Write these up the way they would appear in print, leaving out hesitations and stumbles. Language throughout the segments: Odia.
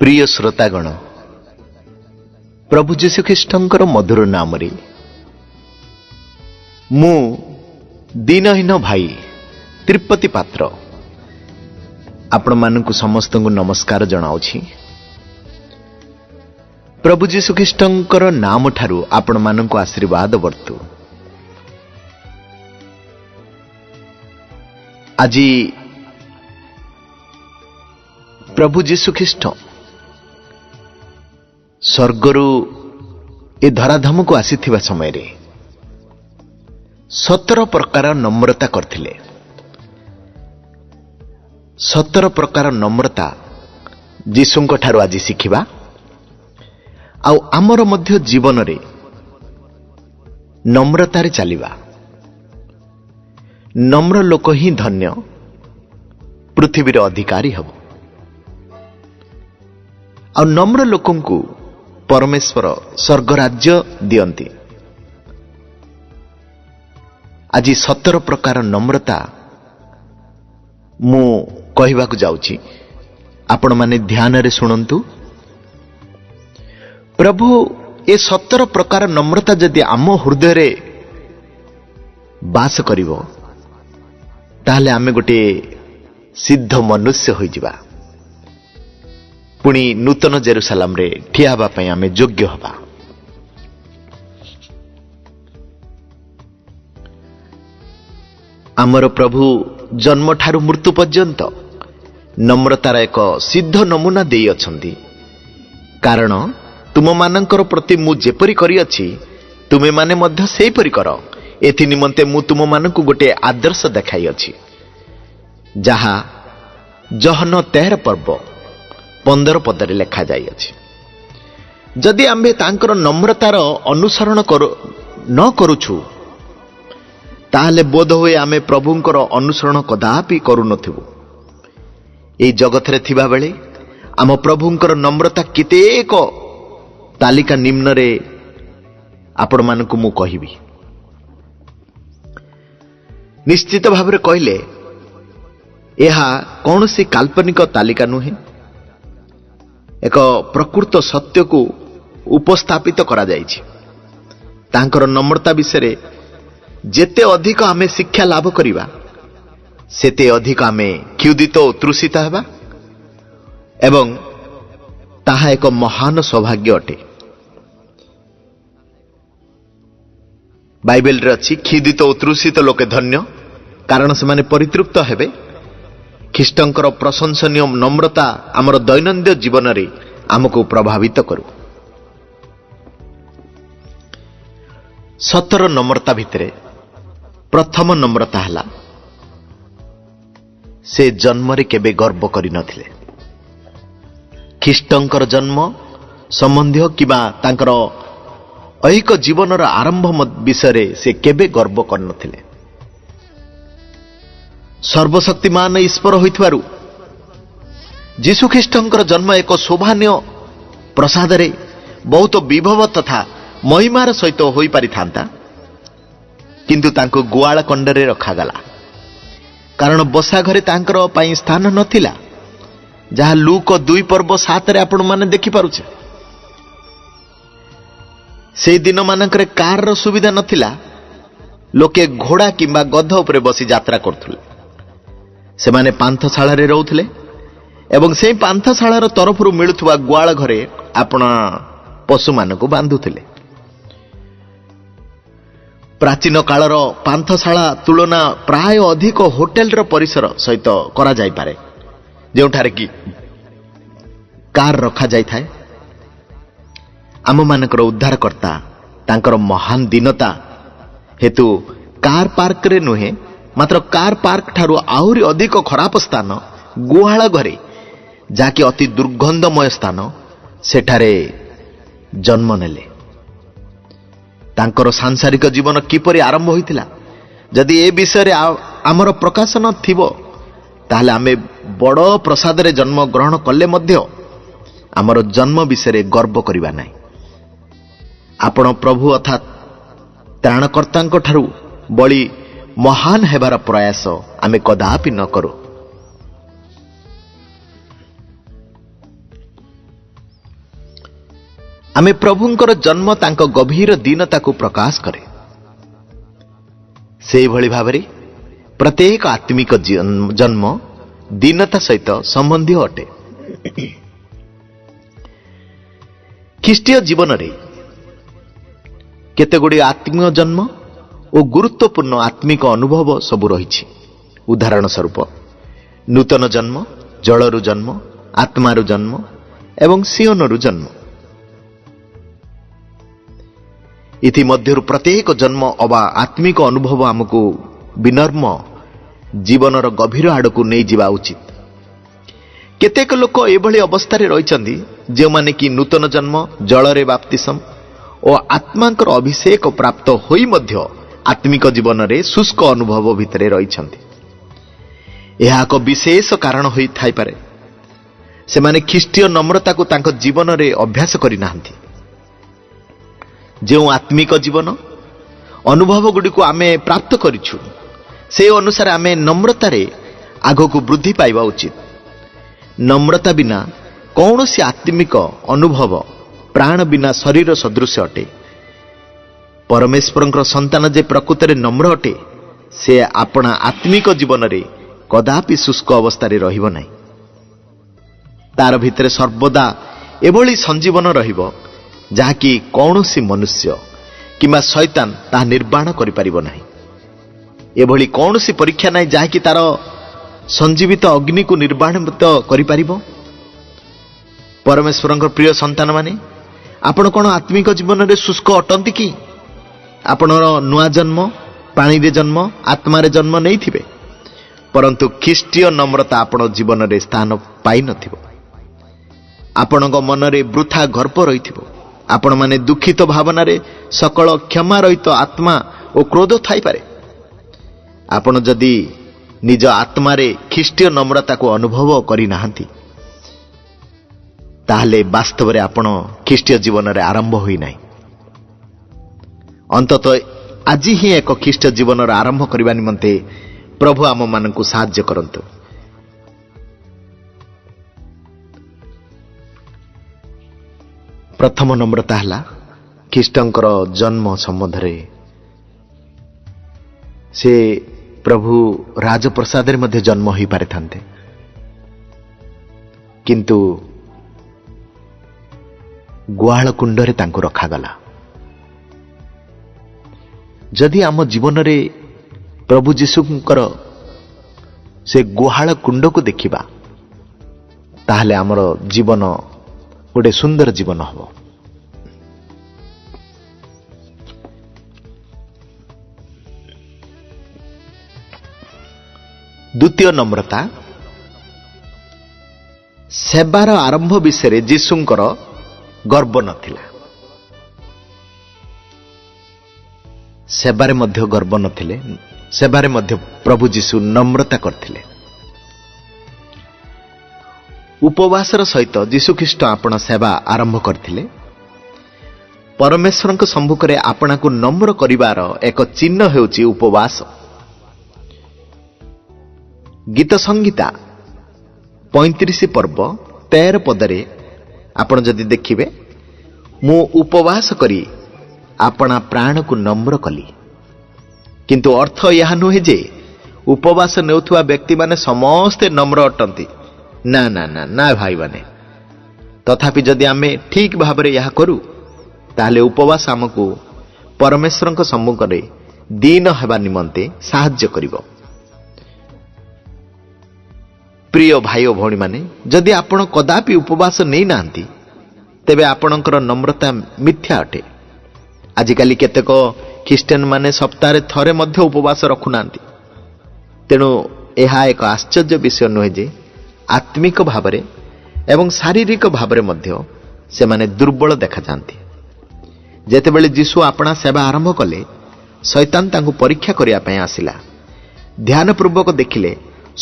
प्रिय श्रोतागण, प्रभु जीशुख्रीष्टर मधुर नाम मु दीनहीन भाई त्रिपति पात्र आपण मानकु समस्त नमस्कार जनाउछि। प्रभु जीशुख्रीष्टर नाम ठारू आपण मानकु आशीर्वाद वर्तु। आज प्रभु जीशुख्रीष्ट स्वर्गरु ए धराधाम को आसीथिबा समय रे 17 प्रकार नम्रता करथिले। 17 प्रकार नम्रता जीशुंक ठारू आज शिखिबा। आउ आमर मध्य जीवन रे नम्रता रे चलिबा। नम्र लोक ही धन्य पृथ्वी रे अधिकारी हबो। आ नम्र लोकंकु परमेश्वर स्वर्ग राज्य दियंती। आज 17 प्रकार नम्रता मु कहिबाकु जाउछि, आपण माने ध्यान रे सुनंतु। प्रभु ए 17 प्रकार नम्रता जदि आम हृदय रे बास करिवो ताहले आमे गोटे सिद्ध मनुष्य होई जिबा। पुणी नूतन जेरुसालेम रे ठिया हबा पई आमे योग्य हबा। आमर प्रभु जन्म ठारू मृत्यु पर्यंत नम्रतार एक सिद्ध नमूना देई अछंती। कारण तुम मानकर प्रति मु जेपरि करी अछि तुमे माने मध्य सेही परि कर। एथि निमंते मु तुम मानकु गोटे आदर्श देखाई अछि, जहा जहन 13 पर्व 15 पदरे लेखा जाई अछि। जदि आम्भे तांकर नम्रतार अनुसरण न करूछु ताहले बोध हुए आमे प्रभुंकर अनुसरण कदापि करू नथिबु। एई जगत रे थिबा बेले आम प्रभुंकर नम्रता केतेक तालिका निम्न रे आपण मानकु मु कहिबी। निश्चित भाबरे कहले एहा कौनसी काल्पनिक तालिका नुहे, एक प्रकृत सत्य को उपस्थापित करा जाइछि। तांकर नम्रता विषय जेते अधिक आमे शिक्षा लाभ करिबा सेते अधिक आमे क्षुदित और तृषित हेबा, एवं ताहा एक महान सौभाग्य अटे। बाइबल रे अछि, क्षुदित और तृषित लोके धन्य, कारण से माने परितृप्त हेबे। ख्रीष्टंकर प्रशंसनीय नम्रता आमर दैनंदिन जीवन रे आमको प्रभावित करू। 17 नम्रता भितरे प्रथम नम्रता हला से जन्म रे केबे गर्व करि नथिले। ख्रीष्टंकर जन्म संबंधी किबा तांकर ऐहिक जीवनर आरंभ विषय से केबे गर्व कर नथिले। सर्वशक्तिमान ईश्वर होइथवारु जीशुख्रीष्टंकर जन्म एक शोभान्य प्रसाद रे बहुत विभव तथा महिमार सहित होई पारि थांता, किंतु तांको गुआळ कंडरे रखागला। कारण बसा घरे तांकर पई स्थान नथिला, जहा लूक 2 पर्व 7 रे आपण माने देखि पारुछे। से दिन मानकरे कार रो सुविधा नथिला, लोके घोड़ा किंबा गध उपरे बसी यात्रा करथुले। से माने पांथशाला रे रहउथले एवं से पांथशालार तरफरु मिलुथुवा गुआळ घरे आपण पशु मानकु बांधुथिले। प्राचीन कालर पांथशाला तुलना प्राय अधिक होटेल रो परिसर सहित करा जाई पारे, जेउठारे कि कार रखा जाई थाए। आम मानकर उद्धारकर्ता तांकर महान दीनता हेतु कार पार्क रे नुहे, मात्र कार पार्क ठारू आहुरी अधिक खराब स्थान गुहाळ घरे, जाके अति दुर्गंधमय स्थान, सेठारे जन्म नेले। तांकर सांसारिक जीवन किपरि आरंभ होइतिला जदि ए विषय आमर प्रकाशन थिबो ताहले आमे बड़ प्रसाद रे जन्म ग्रहण कले मध्य आमर जन्म विषय गर्व करिबा नाही। आपण प्रभु अर्थात त्राणकर्तांक ठारू बळी महान हेबार प्रयास आमे कदापि न करू। ଆମେ ପ୍ରଭୁଙ୍କର ଜନ୍ମ ତାଙ୍କ ଗଭୀର ଦୀନତାକୁ ପ୍ରକାଶ କରେ। ସେହିଭଳି ଭାବରେ ପ୍ରତ୍ୟେକ ଆତ୍ମିକ ଜନ୍ମ ଦୀନତା ସହିତ ସମ୍ବନ୍ଧୀୟ ଅଟେ। ଖ୍ରୀଷ୍ଟୀୟ ଜୀବନରେ କେତେଗୁଡ଼ିଏ ଆତ୍ମୀୟ ଜନ୍ମ ଓ ଗୁରୁତ୍ୱପୂର୍ଣ୍ଣ ଆତ୍ମିକ ଅନୁଭବ ସବୁ ରହିଛି। ଉଦାହରଣ ସ୍ୱରୂପ ନୂତନ ଜନ୍ମ, ଜଳରୁ ଜନ୍ମ, ଆତ୍ମାରୁ ଜନ୍ମ ଏବଂ ସିଓନରୁ ଜନ୍ମ। ଇତିମଧ୍ୟରୁ ପ୍ରତ୍ୟେକ ଜନ୍ମ ଅବା ଆତ୍ମିକ ଅନୁଭବ ଆମକୁ ବିନମ୍ର ଜୀବନର ଗଭୀର ଆଡ଼କୁ ନେଇଯିବା ଉଚିତ। କେତେକ ଲୋକ ଏଭଳି ଅବସ୍ଥାରେ ରହିଛନ୍ତି ଯେଉଁମାନେ କି ନୂତନ ଜନ୍ମ, ଜଳରେ ବାପ୍ତିସମ ଓ ଆତ୍ମାଙ୍କର ଅଭିଷେକ ପ୍ରାପ୍ତ ହୋଇ ମଧ୍ୟ ଆତ୍ମିକ ଜୀବନରେ ଶୁଷ୍କ ଅନୁଭବ ଭିତରେ ରହିଛନ୍ତି। ଏହା ଏକ ବିଶେଷ କାରଣ ହୋଇଥାଇପାରେ। ସେମାନେ ଖ୍ରୀଷ୍ଟୀୟ ନମ୍ରତାକୁ ତାଙ୍କ ଜୀବନରେ ଅଭ୍ୟାସ କରିନାହାନ୍ତି। ଯେଉଁ ଆତ୍ମିକ ଜୀବନ ଅନୁଭବଗୁଡ଼ିକୁ ଆମେ ପ୍ରାପ୍ତ କରିଛୁ, ସେ ଅନୁସାରେ ଆମେ ନମ୍ରତାରେ ଆଗକୁ ବୃଦ୍ଧି ପାଇବା ଉଚିତ। ନମ୍ରତା ବିନା କୌଣସି ଆତ୍ମିକ ଅନୁଭବ ପ୍ରାଣ ବିନା ଶରୀର ସଦୃଶ ଅଟେ। ପରମେଶ୍ୱରଙ୍କର ସନ୍ତାନ ଯେ ପ୍ରକୃତରେ ନମ୍ର ଅଟେ, ସେ ଆପଣା ଆତ୍ମିକ ଜୀବନରେ କଦାପି ଶୁଷ୍କ ଅବସ୍ଥାରେ ରହିବ ନାହିଁ। ତାର ଭିତରେ ସର୍ବଦା ଏଭଳି ସଞ୍ଜୀବନ ରହିବ ଯାହାକି କୌଣସି ମନୁଷ୍ୟ କିମ୍ବା ଶୈତାନ ତାହା ନିର୍ବାଣ କରିପାରିବ ନାହିଁ। ଏଭଳି କୌଣସି ପରୀକ୍ଷା ନାହିଁ ଯାହାକି ତାର ସଞ୍ଜୀବିତ ଅଗ୍ନିକୁ ନିର୍ବାଣିତ କରିପାରିବ। ପରମେଶ୍ୱରଙ୍କର ପ୍ରିୟ ସନ୍ତାନମାନେ, ଆପଣ କ'ଣ ଆତ୍ମିକ ଜୀବନରେ ଶୁଷ୍କ ଅଟନ୍ତି କି? ଆପଣର ନୂଆ ଜନ୍ମ, ପାଣିରେ ଜନ୍ମ, ଆତ୍ମାରେ ଜନ୍ମ ନେଇଥିବେ, ପରନ୍ତୁ ଖ୍ରୀଷ୍ଟୀୟ ନମ୍ରତା ଆପଣ ଜୀବନରେ ସ୍ଥାନ ପାଇନଥିବ। ଆପଣଙ୍କ ମନରେ ବୃଥା ଗର୍ବ ରହିଥିବ। ଆପଣମାନେ ଦୁଃଖିତ ଭାବନାରେ ସକଳ କ୍ଷମା ରହିତ ଆତ୍ମା ଓ କ୍ରୋଧ ଥାଇପାରେ। ଆପଣ ଯଦି ନିଜ ଆତ୍ମାରେ ଖ୍ରୀଷ୍ଟୀୟ ନମ୍ରତାକୁ ଅନୁଭବ କରିନାହାନ୍ତି, ତାହେଲେ ବାସ୍ତବରେ ଆପଣ ଖ୍ରୀଷ୍ଟୀୟ ଜୀବନରେ ଆରମ୍ଭ ହୋଇନାହିଁ। ଅନ୍ତତଃ ଆଜି ହିଁ ଏକ ଖ୍ରୀଷ୍ଟୀୟ ଜୀବନର ଆରମ୍ଭ କରିବା ନିମନ୍ତେ ପ୍ରଭୁ ଆମମାନଙ୍କୁ ସାହାଯ୍ୟ କରନ୍ତୁ। ପ୍ରଥମ ନମ୍ରତା ହେଲା ଖ୍ରୀଷ୍ଟଙ୍କର ଜନ୍ମ ସମ୍ବନ୍ଧରେ। ସେ ପ୍ରଭୁ ରାଜପ୍ରସାଦରେ ମଧ୍ୟ ଜନ୍ମ ହୋଇପାରିଥାନ୍ତେ, କିନ୍ତୁ ଗୁହାଳ କୁଣ୍ଡରେ ତାଙ୍କୁ ରଖାଗଲା। ଯଦି ଆମ ଜୀବନରେ ପ୍ରଭୁ ଯୀଶୁଙ୍କର ସେ ଗୁହାଳ କୁଣ୍ଡକୁ ଦେଖିବା, ତାହେଲେ ଆମର ଜୀବନ ଗୋଟେ ସୁନ୍ଦର ଜୀବନ ହେବ। ଦ୍ୱିତୀୟ ନମ୍ରତା, ସେବାର ଆରମ୍ଭ ବିଷୟରେ ଯୀଶୁଙ୍କର ଗର୍ବ ନଥିଲା। ସେବାରେ ମଧ୍ୟ ଗର୍ବ ନଥିଲେ, ସେବାରେ ମଧ୍ୟ ପ୍ରଭୁ ଯୀଶୁ ନମ୍ରତା କରିଥିଲେ। ଉପବାସର ସହିତ ଯୀଶୁଖ୍ରୀଷ୍ଟ ଆପଣ ସେବା ଆରମ୍ଭ କରିଥିଲେ। ପରମେଶ୍ୱରଙ୍କ ସମ୍ମୁଖରେ ଆପଣାକୁ ନମ୍ର କରିବାର ଏକ ଚିହ୍ନ ହେଉଛି ଉପବାସ। ଗୀତ ସଂହିତା 35 ପର୍ବ 13 ପଦରେ ଆପଣ ଯଦି ଦେଖିବେ, ମୁଁ ଉପବାସ କରି ଆପଣା ପ୍ରାଣକୁ ନମ୍ର କଲି। କିନ୍ତୁ ଅର୍ଥ ଏହା ନୁହେଁ ଯେ ଉପବାସ ନେଉଥିବା ବ୍ୟକ୍ତିମାନେ ସମସ୍ତେ ନମ୍ର ଅଟନ୍ତି। ନା ନା ନା ନା ଭାଇମାନେ, ତଥାପି ଯଦି ଆମେ ଠିକ୍ ଭାବରେ ଏହା କରୁ, ତାହେଲେ ଉପବାସ ଆମକୁ ପରମେଶ୍ୱରଙ୍କ ସମ୍ମୁଖରେ ଦୀନ ହେବା ନିମନ୍ତେ ସାହାଯ୍ୟ କରିବ। ପ୍ରିୟ ଭାଇ ଓ ଭଉଣୀମାନେ, ଯଦି ଆପଣ କଦାପି ଉପବାସ ନେଇନାହାନ୍ତି, ତେବେ ଆପଣଙ୍କର ନମ୍ରତା ମିଥ୍ୟା ଅଟେ। ଆଜିକାଲି କେତେକ ଖ୍ରୀଷ୍ଟିଆନମାନେ ସପ୍ତାହରେ ଥରେ ମଧ୍ୟ ଉପବାସ ରଖୁନାହାନ୍ତି। ତେଣୁ ଏହା ଏକ ଆଶ୍ଚର୍ଯ୍ୟ ବିଷୟ ନୁହେଁ ଯେ ଆତ୍ମିକ ଭାବରେ ଏବଂ ଶାରୀରିକ ଭାବରେ ମଧ୍ୟ ସେମାନେ ଦୁର୍ବଳ ଦେଖାଯାଆନ୍ତି। ଯେତେବେଳେ ଯୀଶୁ ଆପଣା ସେବା ଆରମ୍ଭ କଲେ, ଶୈତାନ ତାଙ୍କୁ ପରୀକ୍ଷା କରିବା ପାଇଁ ଆସିଲା। ଧ୍ୟାନପୂର୍ବକ ଦେଖିଲେ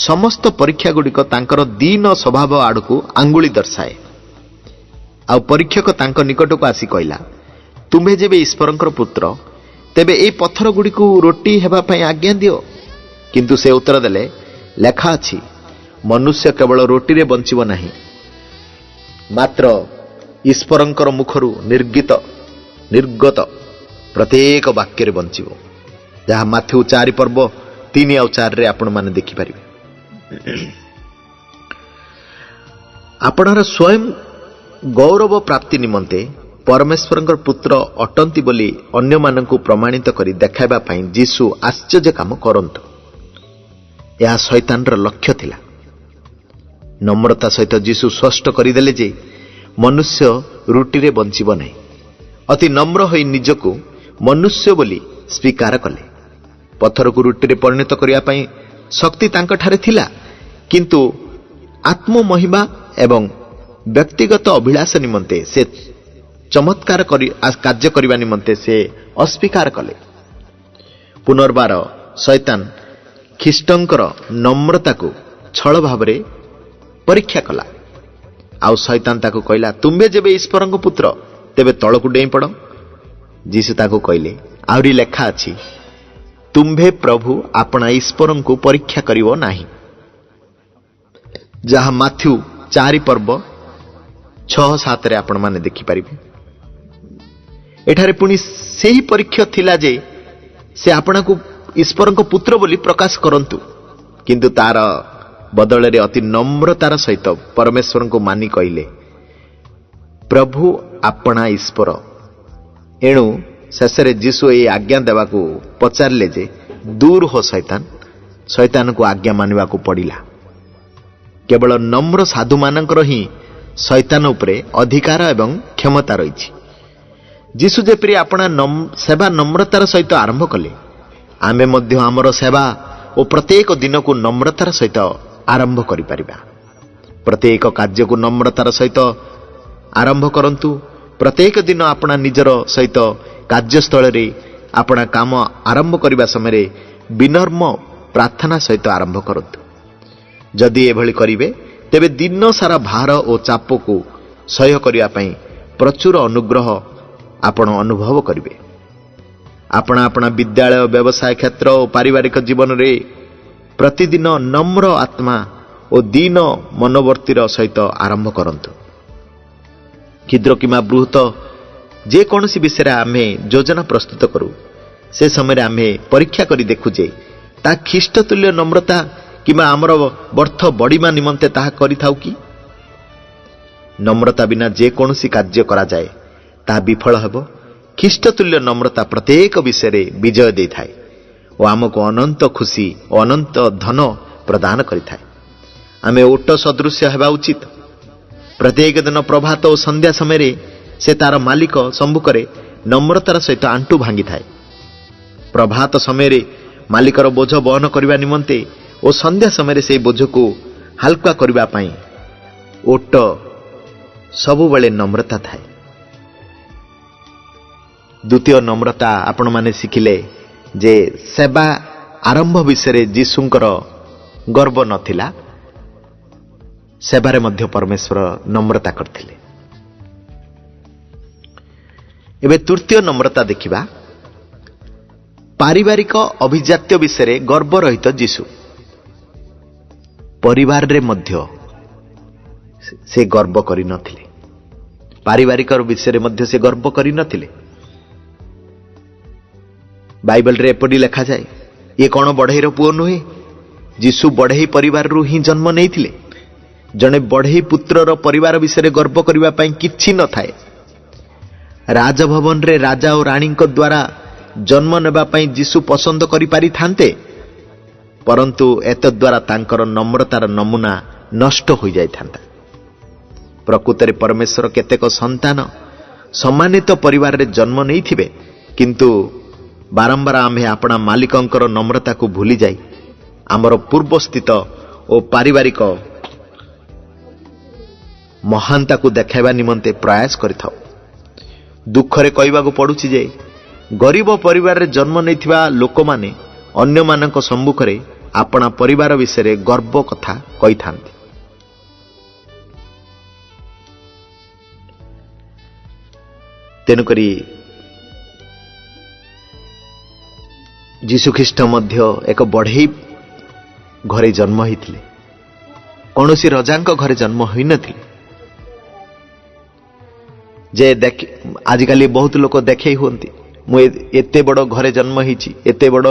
ସମସ୍ତ ପରୀକ୍ଷାଗୁଡ଼ିକ ତାଙ୍କର ଦୀନ ସ୍ୱଭାବ ଆଡ଼କୁ ଆଙ୍ଗୁଳି ଦର୍ଶାଏ। ଆଉ ପରୀକ୍ଷକ ତାଙ୍କ ନିକଟକୁ ଆସି କହିଲା, ତୁମେ ଯେବେ ଈଶ୍ୱରଙ୍କର ପୁତ୍ର, ତେବେ ଏହି ପଥରଗୁଡ଼ିକୁ ରୋଟି ହେବା ପାଇଁ ଆଜ୍ଞା ଦିଅ। କିନ୍ତୁ ସେ ଉତ୍ତର ଦେଲେ, ଲେଖା ଅଛି, ମନୁଷ୍ୟ କେବଳ ରୋଟିରେ ବଞ୍ଚିବ ନାହିଁ, ମାତ୍ର ଈଶ୍ୱରଙ୍କର ମୁଖରୁ ନିର୍ଗତ ପ୍ରତ୍ୟେକ ବାକ୍ୟରେ ବଞ୍ଚିବ, ଯାହା ମାଥ୍ୟୁ 4 ପର୍ବ 3 ଆଉ 4ରେ ଆପଣମାନେ ଦେଖିପାରିବେ। ଆପଣଙ୍କର ସ୍ୱୟଂ ଗୌରବ ପ୍ରାପ୍ତି ନିମନ୍ତେ ପରମେଶ୍ୱରଙ୍କର ପୁତ୍ର ଅଟନ୍ତି ବୋଲି ଅନ୍ୟମାନଙ୍କୁ ପ୍ରମାଣିତ କରି ଦେଖାଇବା ପାଇଁ ଯୀଶୁ ଆଶ୍ଚର୍ଯ୍ୟ କାମ କରନ୍ତୁ। ଏହା ଶୈତାନର ଲକ୍ଷ୍ୟ ଥିଲା। ନମ୍ରତା ସହିତ ଯୀଶୁ ସ୍ପଷ୍ଟ କରିଦେଲେ ଯେ ମନୁଷ୍ୟ ରୁଟିରେ ବଞ୍ଚିବ ନାହିଁ। ଅତି ନମ୍ର ହୋଇ ନିଜକୁ ମନୁଷ୍ୟ ବୋଲି ସ୍ୱୀକାର କଲେ। ପଥରକୁ ରୁଟିରେ ପରିଣତ କରିବା ପାଇଁ ଶକ୍ତି ତାଙ୍କଠାରେ ଥିଲା, କିନ୍ତୁ ଆତ୍ମମହିମା ଏବଂ ବ୍ୟକ୍ତିଗତ ଅଭିଳାଷ ନିମନ୍ତେ ସେ ଚମତ୍କାର କାର୍ଯ୍ୟ କରିବା ନିମନ୍ତେ ସେ ଅସ୍ୱୀକାର କଲେ। ପୁନର୍ବାର ଶୈତାନ ଖ୍ରୀଷ୍ଟଙ୍କର ନମ୍ରତାକୁ ଛଳ ଭାବରେ ପରୀକ୍ଷା କଲା। ଆଉ ଶୈତାନ ତାକୁ କହିଲା, ତୁମ୍ଭେ ଯେବେ ଈଶ୍ୱରଙ୍କ ପୁତ୍ର ତେବେ ତଳକୁ ଡେଇଁ ପଡ଼। ଯୀଶୁ ତାକୁ କହିଲେ, ଆହୁରି ଲେଖା ଅଛି, ତୁମ୍ଭେ ପ୍ରଭୁ ଆପଣା ଈଶ୍ୱରଙ୍କୁ ପରୀକ୍ଷା କରିବ ନାହିଁ, ଯାହା ମାଥ୍ୟୁ 4 ପର୍ବ 6-7ରେ ଆପଣମାନେ ଦେଖିପାରିବେ। ଏଠାରେ ପୁଣି ସେହି ପରୀକ୍ଷା ଥିଲା ଯେ ସେ ଆପଣଙ୍କୁ ଈଶ୍ୱରଙ୍କ ପୁତ୍ର ବୋଲି ପ୍ରକାଶ କରନ୍ତୁ, କିନ୍ତୁ ତାର ବଦଳରେ ଅତି ନମ୍ରତାର ସହିତ ପରମେଶ୍ୱରଙ୍କୁ ମାନି କହିଲେ, ପ୍ରଭୁ ଆପଣା ଈଶ୍ୱର। ଏଣୁ ଶେଷରେ ଯୀଶୁ ଏହି ଆଜ୍ଞା ଦେବାକୁ ପଚାରିଲେ ଯେ ଦୂର ହୋ ଶୈତାନ। ଶୈତାନକୁ ଆଜ୍ଞା ମାନିବାକୁ ପଡ଼ିଲା। କେବଳ ନମ୍ର ସାଧୁମାନଙ୍କର ହିଁ ଶୈତାନ ଉପରେ ଅଧିକାର ଏବଂ କ୍ଷମତା ରହିଛି। ଯୀଶୁ ଯେପରି ଆପଣା ସେବା ନମ୍ରତାର ସହିତ ଆରମ୍ଭ କଲେ, ଆମେ ମଧ୍ୟ ଆମର ସେବା ଓ ପ୍ରତ୍ୟେକ ଦିନକୁ ନମ୍ରତାର ସହିତ ଆରମ୍ଭ କରିପାରିବା। ପ୍ରତ୍ୟେକ କାର୍ଯ୍ୟକୁ ନମ୍ରତାର ସହିତ ଆରମ୍ଭ କରନ୍ତୁ। ପ୍ରତ୍ୟେକ ଦିନ ଆପଣା ନିଜର ସହିତ କାର୍ଯ୍ୟସ୍ଥଳରେ ଆପଣା କାମ ଆରମ୍ଭ କରିବା ସମୟରେ ବିନମ୍ର ପ୍ରାର୍ଥନା ସହିତ ଆରମ୍ଭ କରନ୍ତୁ। ଯଦି ଏଭଳି କରିବେ, ତେବେ ଦିନ ସାରା ଭାର ଓ ଚାପକୁ ସହ୍ୟ କରିବା ପାଇଁ ପ୍ରଚୁର ଅନୁଗ୍ରହ ଆପଣ ଅନୁଭବ କରିବେ। ଆପଣା ଆପଣା ବିଦ୍ୟାଳୟ, ବ୍ୟବସାୟ କ୍ଷେତ୍ର ଓ ପାରିବାରିକ ଜୀବନରେ ପ୍ରତିଦିନ ନମ୍ର ଆତ୍ମା ଓ ଦୀନ ମନୋବର୍ତ୍ତିର ସହିତ ଆରମ୍ଭ କରନ୍ତୁ। କ୍ଷୁଦ୍ର କିମ୍ବା ବୃହତ ଯେକୌଣସି ବିଷୟରେ ଆମେ ଯୋଜନା ପ୍ରସ୍ତୁତ କରୁ, ସେ ସମୟରେ ଆମେ ପରୀକ୍ଷା କରି ଦେଖୁ ଯେ ତାହା ଖ୍ରୀଷ୍ଟ ତୁଲ୍ୟ ନମ୍ରତା କିମ୍ବା ଆମର ବର୍ଥ ବଢ଼ିବା ନିମନ୍ତେ ତାହା କରିଥାଉ କି? ନମ୍ରତା ବିନା ଯେକୌଣସି କାର୍ଯ୍ୟ କରାଯାଏ ତାହା ବିଫଳ ହେବ। ଖ୍ରୀଷ୍ଟ ତୁଲ୍ୟ ନମ୍ରତା ପ୍ରତ୍ୟେକ ବିଷୟରେ ବିଜୟ ଦେଇଥାଏ ଓ ଆମକୁ ଅନନ୍ତ ଖୁସି ଓ ଅନନ୍ତ ଧନ ପ୍ରଦାନ କରିଥାଏ। ଆମେ ଓଟ ସଦୃଶ୍ୟ ହେବା ଉଚିତ। ପ୍ରତ୍ୟେକ ଦିନ ପ୍ରଭାତ ଓ ସନ୍ଧ୍ୟା ସମୟରେ ସେ ତାର ମାଲିକ ସମ୍ମୁଖରେ ନମ୍ରତାର ସହିତ ଆଣ୍ଟୁ ଭାଙ୍ଗିଥାଏ। ପ୍ରଭାତ ସମୟରେ ମାଲିକର ବୋଝ ବହନ କରିବା ନିମନ୍ତେ ଓ ସନ୍ଧ୍ୟା ସମୟରେ ସେହି ବୋଝକୁ ହାଲକା କରିବା ପାଇଁ ଓଟ ସବୁବେଳେ ନମ୍ରତା ଥାଏ। ଦ୍ୱିତୀୟ ନମ୍ରତା ଆପଣମାନେ ଶିଖିଲେ ଯେ ସେବା ଆରମ୍ଭ ବିଷୟରେ ଯୀଶୁଙ୍କର ଗର୍ବ ନଥିଲା, ସେବାରେ ମଧ୍ୟ ପରମେଶ୍ୱର ନମ୍ରତା କରିଥିଲେ। ଏବେ ତୃତୀୟ ନମ୍ରତା ଦେଖିବା। ପାରିବାରିକ ଅଭିଜାତ୍ୟ ବିଷୟରେ ଗର୍ବ ରହିତ ଯୀଶୁ। ପରିବାରରେ ମଧ୍ୟ ସେ ଗର୍ବ କରିନଥିଲେ। ପାରିବାରିକ ବିଷୟରେ ମଧ୍ୟ ସେ ଗର୍ବ କରିନଥିଲେ। ବାଇବଲରେ ଏପରି ଲେଖାଯାଏ, ଇଏ କ'ଣ ବଢ଼େଇର ପୁଅ ନୁହେଁ? ଯୀଶୁ ବଢ଼େଇ ପରିବାରରୁ ହିଁ ଜନ୍ମ ନେଇଥିଲେ। ଜଣେ ବଢ଼େଇ ପୁତ୍ରର ପରିବାର ବିଷୟରେ ଗର୍ବ କରିବା ପାଇଁ କିଛି ନଥାଏ। ରାଜଭବନରେ ରାଜା ଓ ରାଣୀଙ୍କ ଦ୍ୱାରା ଜନ୍ମ ନେବା ପାଇଁ ଯୀଶୁ ପସନ୍ଦ କରିପାରିଥାନ୍ତେ, ପରନ୍ତୁ ଏତଦ୍ୱାରା ତାଙ୍କର ନମ୍ରତାର ନମୁନା ନଷ୍ଟ ହୋଇଯାଇଥାନ୍ତା। ପ୍ରକୃତରେ ପରମେଶ୍ୱର କେତେକ ସନ୍ତାନ ସମ୍ମାନିତ ପରିବାରରେ ଜନ୍ମ ନେଇଥିବେ, କିନ୍ତୁ ବାରମ୍ବାର ଆମେ ଆପଣା ମାଲିକଙ୍କର ନମ୍ରତାକୁ ଭୁଲିଯାଇ ଆମର ପୂର୍ବସ୍ଥିତ ଓ ପାରିବାରିକ ମହାନତାକୁ ଦେଖାଇବା ନିମନ୍ତେ ପ୍ରୟାସ କରିଥାଉ। ଦୁଃଖରେ କହିବାକୁ ପଡ଼ୁଛି ଯେ ଗରିବ ପରିବାରରେ ଜନ୍ମ ନେଇଥିବା ଲୋକମାନେ ଅନ୍ୟମାନଙ୍କ ସମ୍ମୁଖରେ ଆପଣା ପରିବାର ବିଷୟରେ ଗର୍ବ କଥା କହିଥାନ୍ତି। ତେଣୁକରି ଯୀଶୁଖ୍ରୀଷ୍ଟ ମଧ୍ୟ ଏକ ବଢ଼େଇ ଘରେ ଜନ୍ମ ହୋଇଥିଲେ, କୌଣସି ରଜାଙ୍କ ଘରେ ଜନ୍ମ ହୋଇନଥିଲେ। ଯେ ଆଜିକାଲି ବହୁତ ଲୋକ ଦେଖେଇ ହୁଅନ୍ତି, ମୁଁ ଏତେ ବଡ଼ ଘରେ ଜନ୍ମ ହେଇଛି, ଏତେ ବଡ଼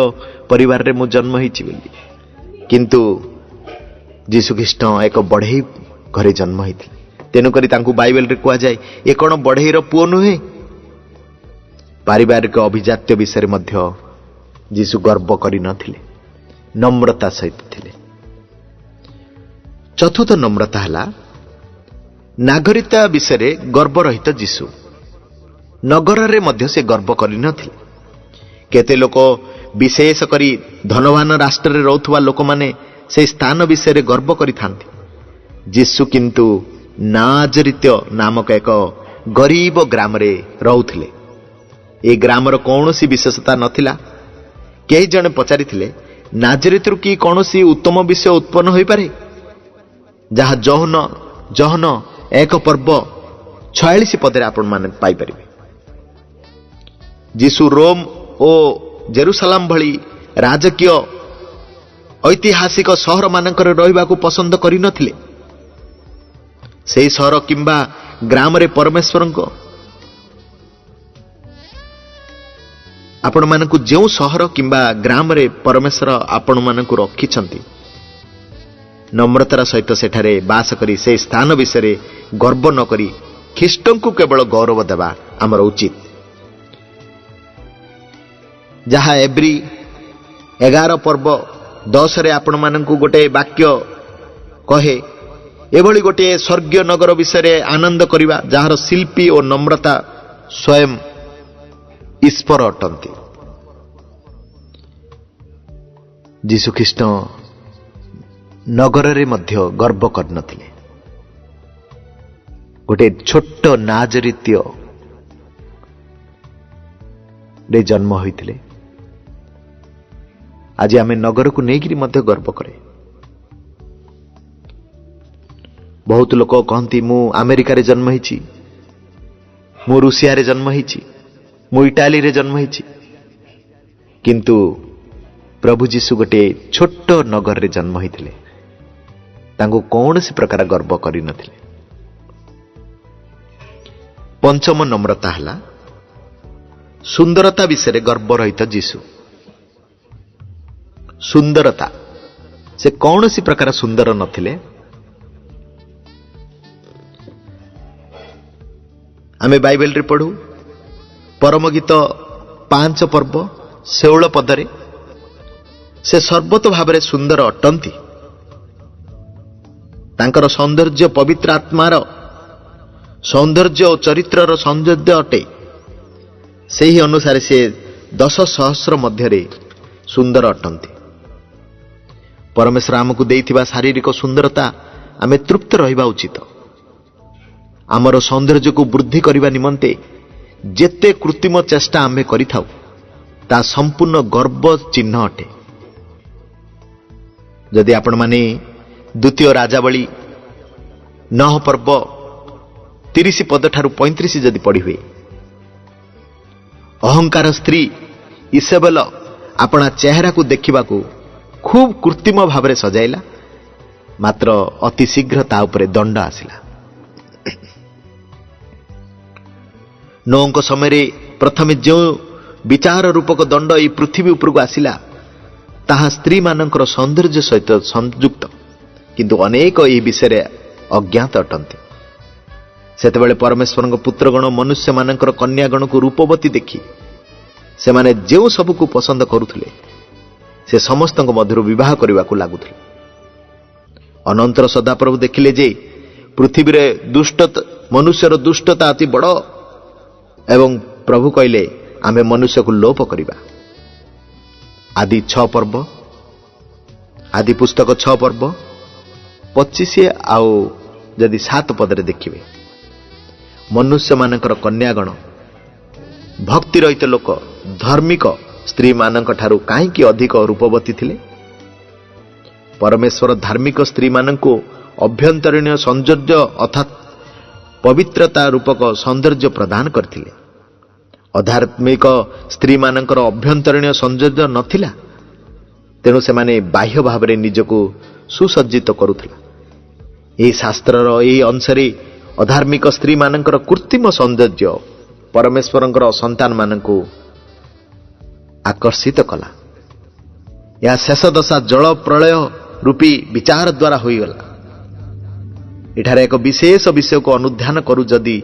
ପରିବାରରେ ମୁଁ ଜନ୍ମ ହେଇଛି ବୋଲି। କିନ୍ତୁ ଯୀଶୁଖ୍ରୀଷ୍ଟ ଏକ ବଢ଼େଇ ଘରେ ଜନ୍ମ ହେଇଥିଲେ। ତେଣୁକରି ତାଙ୍କୁ ବାଇବେଲରେ କୁହାଯାଏ, ଏ କ'ଣ ବଢ଼େଇର ପୁଅ ନୁହେଁ? ପାରିବାରିକ ଅଭିଜାତ୍ୟ ବିଷୟରେ ମଧ୍ୟ ଯୀଶୁ ଗର୍ବ କରିନଥିଲେ, ନମ୍ରତା ସହିତ ଥିଲେ। ଚତୁର୍ଥ ନମ୍ରତା ହେଲା ନାଗରିକତା ବିଷୟରେ ଗର୍ବରହିତ ଯୀଶୁ। ନଗରରେ ମଧ୍ୟ ସେ ଗର୍ବ କରିନଥିଲେ। କେତେ ଲୋକ, ବିଶେଷ କରି ଧନବାନ ରାଷ୍ଟ୍ରରେ ରହୁଥିବା ଲୋକମାନେ ସେ ସ୍ଥାନ ବିଷୟରେ ଗର୍ବ କରିଥାନ୍ତି। ଯୀଶୁ କିନ୍ତୁ ନାଜରିତ ନାମକ ଏକ ଗରିବ ଗ୍ରାମରେ ରହୁଥିଲେ। ଏ ଗ୍ରାମର କୌଣସି ବିଶେଷତା ନଥିଲା। କେହି ଜଣେ ପଚାରିଥିଲେ, ନାଜରିତରୁ କି କୌଣସି ଉତ୍ତମ ବିଷୟ ଉତ୍ପନ୍ନ ହୋଇପାରେ, ଯାହା ଜହନ 1 ପର୍ବ 46 ପଦରେ ଆପଣମାନେ ପାଇପାରିବେ। ଯୀଶୁ ରୋମ ଓ ଜେରୁସାଲାମ ଭଳି ରାଜକୀୟ ଐତିହାସିକ ସହରମାନଙ୍କରେ ରହିବାକୁ ପସନ୍ଦ କରିନଥିଲେ। ସେହି ସହର କିମ୍ବା ଗ୍ରାମରେ ପରମେଶ୍ୱରଙ୍କ ଆପଣମାନଙ୍କୁ ଯେଉଁ ସହର କିମ୍ବା ଗ୍ରାମରେ ପରମେଶ୍ୱର ଆପଣମାନଙ୍କୁ ରଖିଛନ୍ତି, ନମ୍ରତାର ସହିତ ସେଠାରେ ବାସ କରି ସେହି ସ୍ଥାନ ବିଷୟରେ ଗର୍ବ ନ କରି ଖ୍ରୀଷ୍ଟଙ୍କୁ କେବଳ ଗୌରବ ଦେବା ଆମର ଉଚିତ। ଯାହା ଏବ୍ରି 11 ପର୍ବ 10ରେ ଆପଣମାନଙ୍କୁ ଗୋଟିଏ ବାକ୍ୟ କହେ, ଏଭଳି ଗୋଟିଏ ସ୍ୱର୍ଗୀୟ ନଗର ବିଷୟରେ ଆନନ୍ଦ କରିବା, ଯାହାର ଶିଳ୍ପୀ ଓ ନମ୍ରତା ସ୍ୱୟଂ ଈଶ୍ୱର ଅଟନ୍ତି। ଯୀଶୁଖ୍ରୀଷ୍ଟ ନଗରରେ ମଧ୍ୟ ଗର୍ବ କରିନଥିଲେ। ଗୋଟିଏ ଛୋଟ ନାଜରିତ୍ୟରେ ଜନ୍ମ ହୋଇଥିଲେ। ଆଜି ଆମେ ନଗରକୁ ନେଇକରି ମଧ୍ୟ ଗର୍ବ କରେ। ବହୁତ ଲୋକ କହନ୍ତି, ମୁଁ ଆମେରିକାରେ ଜନ୍ମ ହେଇଛି, ମୁଁ ରୁଷିଆରେ ଜନ୍ମ ହେଇଛି, ମୁଁ ଇଟାଲୀରେ ଜନ୍ମ ହେଇଛି। କିନ୍ତୁ ପ୍ରଭୁ ଯୀଶୁ ଗୋଟିଏ ଛୋଟ ନଗରରେ ଜନ୍ମ ହୋଇଥିଲେ। ତାଙ୍କୁ କୌଣସି ପ୍ରକାର ଗର୍ବ କରିନଥିଲେ। ପଞ୍ଚମ ନମ୍ରତା ହେଲା ସୁନ୍ଦରତା ବିଷୟରେ ଗର୍ବରହିତ ଯୀଶୁ। ସୁନ୍ଦରତା, ସେ କୌଣସି ପ୍ରକାର ସୁନ୍ଦର ନଥିଲେ। ଆମେ ବାଇବେଲରେ ପଢୁ, ପରମ ଗୀତ 5 ପର୍ବ 16 ପଦରେ, ସେ ସର୍ବତ ଭାବରେ ସୁନ୍ଦର ଅଟନ୍ତି। ତାଙ୍କର ସୌନ୍ଦର୍ଯ୍ୟ ପବିତ୍ର ଆତ୍ମାର ସୌନ୍ଦର୍ଯ୍ୟ ଓ ଚରିତ୍ରର ସୌନ୍ଦର୍ଯ୍ୟ ଅଟେ। ସେହି ଅନୁସାରେ ସେ 10,000 ମଧ୍ୟରେ ସୁନ୍ଦର ଅଟନ୍ତି। ପରମେଶ୍ୱର ଆମକୁ ଦେଇଥିବା ଶାରୀରିକ ସୁନ୍ଦରତା ଆମେ ତୃପ୍ତ ରହିବା ଉଚିତ। ଆମର ସୌନ୍ଦର୍ଯ୍ୟକୁ ବୃଦ୍ଧି କରିବା ନିମନ୍ତେ ଯେତେ କୃତ୍ରିମ ଚେଷ୍ଟା ଆମେ କରିଥାଉ, ତାହା ସମ୍ପୂର୍ଣ୍ଣ ଗର୍ବ ଚିହ୍ନ ଅଟେ। ଯଦି ଆପଣମାନେ ଦ୍ୱିତୀୟ ରାଜାବଳୀ 9 ପର୍ବ 30 ପଦଠାରୁ 35 ଯଦି ପଢ଼ିବେ, ଅହଙ୍କାର ସ୍ତ୍ରୀ ଇସେବେଲ ଆପଣା ଚେହେରାକୁ ଦେଖିବାକୁ ଖୁବ୍ କୃତ୍ରିମ ଭାବରେ ସଜାଇଲା, ମାତ୍ର ଅତି ଶୀଘ୍ର ତା ଉପରେ ଦଣ୍ଡ ଆସିଲା। ନୋଙ୍କ ସମୟରେ ପ୍ରଥମେ ଯେଉଁ ବିଚାର ରୂପକ ଦଣ୍ଡ ଏହି ପୃଥିବୀ ଉପରକୁ ଆସିଲା, ତାହା ସ୍ତ୍ରୀମାନଙ୍କର ସୌନ୍ଦର୍ଯ୍ୟ ସହିତ ସଂଯୁକ୍ତ। କିନ୍ତୁ ଅନେକ ଏହି ବିଷୟରେ ଅଜ୍ଞାତ ଅଟନ୍ତି। ସେତେବେଳେ ପରମେଶ୍ୱରଙ୍କ ପୁତ୍ରଗଣ ମନୁଷ୍ୟମାନଙ୍କର କନ୍ୟାଗଣକୁ ରୂପବତୀ ଦେଖି ସେମାନେ ଯେଉଁ ସବୁକୁ ପସନ୍ଦ କରୁଥିଲେ, ସେ ସମସ୍ତଙ୍କ ମଧ୍ୟରୁ ବିବାହ କରିବାକୁ ଲାଗୁଥିଲେ। ଅନନ୍ତର ସଦାପ୍ରଭୁ ଦେଖିଲେ ଯେ ପୃଥିବୀରେ ମନୁଷ୍ୟର ଦୁଷ୍ଟତା ଅତି ବଡ଼, ଏବଂ ପ୍ରଭୁ କହିଲେ, ଆମେ ମନୁଷ୍ୟକୁ ଲୋପ କରିବା। ଆଦି ପୁସ୍ତକ 6 ପର୍ବ 25 ଆଉ ଯଦି 7 ପଦରେ ଦେଖିବେ, ମନୁଷ୍ୟମାନଙ୍କର କନ୍ୟାଗଣ ଭକ୍ତି ରହିତ ଲୋକ ଧାର୍ମିକ ସ୍ତ୍ରୀମାନଙ୍କ ଠାରୁ କାହିଁକି ଅଧିକ ରୂପବତୀ ଥିଲେ? ପରମେଶ୍ୱର ଧାର୍ମିକ ସ୍ତ୍ରୀମାନଙ୍କୁ ଅଭ୍ୟନ୍ତରୀଣ ସୌନ୍ଦର୍ଯ୍ୟ ଅର୍ଥାତ୍ ପବିତ୍ରତା ରୂପକ ସୌନ୍ଦର୍ଯ୍ୟ ପ୍ରଦାନ କରିଥିଲେ। ଅଧାର୍ମିକ ସ୍ତ୍ରୀମାନଙ୍କର ଅଭ୍ୟନ୍ତରୀଣ ସୌନ୍ଦର୍ଯ୍ୟ ନଥିଲା, ତେଣୁ ସେମାନେ ବାହ୍ୟ ଭାବରେ ନିଜକୁ ସୁସଜ୍ଜିତ କରୁଥିଲେ। ଏହି ଶାସ୍ତ୍ରର ଏହି ଅଂଶରେ ଅଧାର୍ମିକ ସ୍ତ୍ରୀମାନଙ୍କର କୃତ୍ରିମ ସୌନ୍ଦର୍ଯ୍ୟ ପରମେଶ୍ୱରଙ୍କର ସନ୍ତାନମାନଙ୍କୁ ଆକର୍ଷିତ କଲା। ଏହା ଶେଷ ଦଶା ଜଳ ପ୍ରଳୟ ରୂପୀ ବିଚାର ଦ୍ୱାରା ହୋଇଗଲା। ଏଠାରେ ଏକ ବିଶେଷ ବିଷୟକୁ ଅନୁଧ୍ୟାନ କରୁ, ଯଦି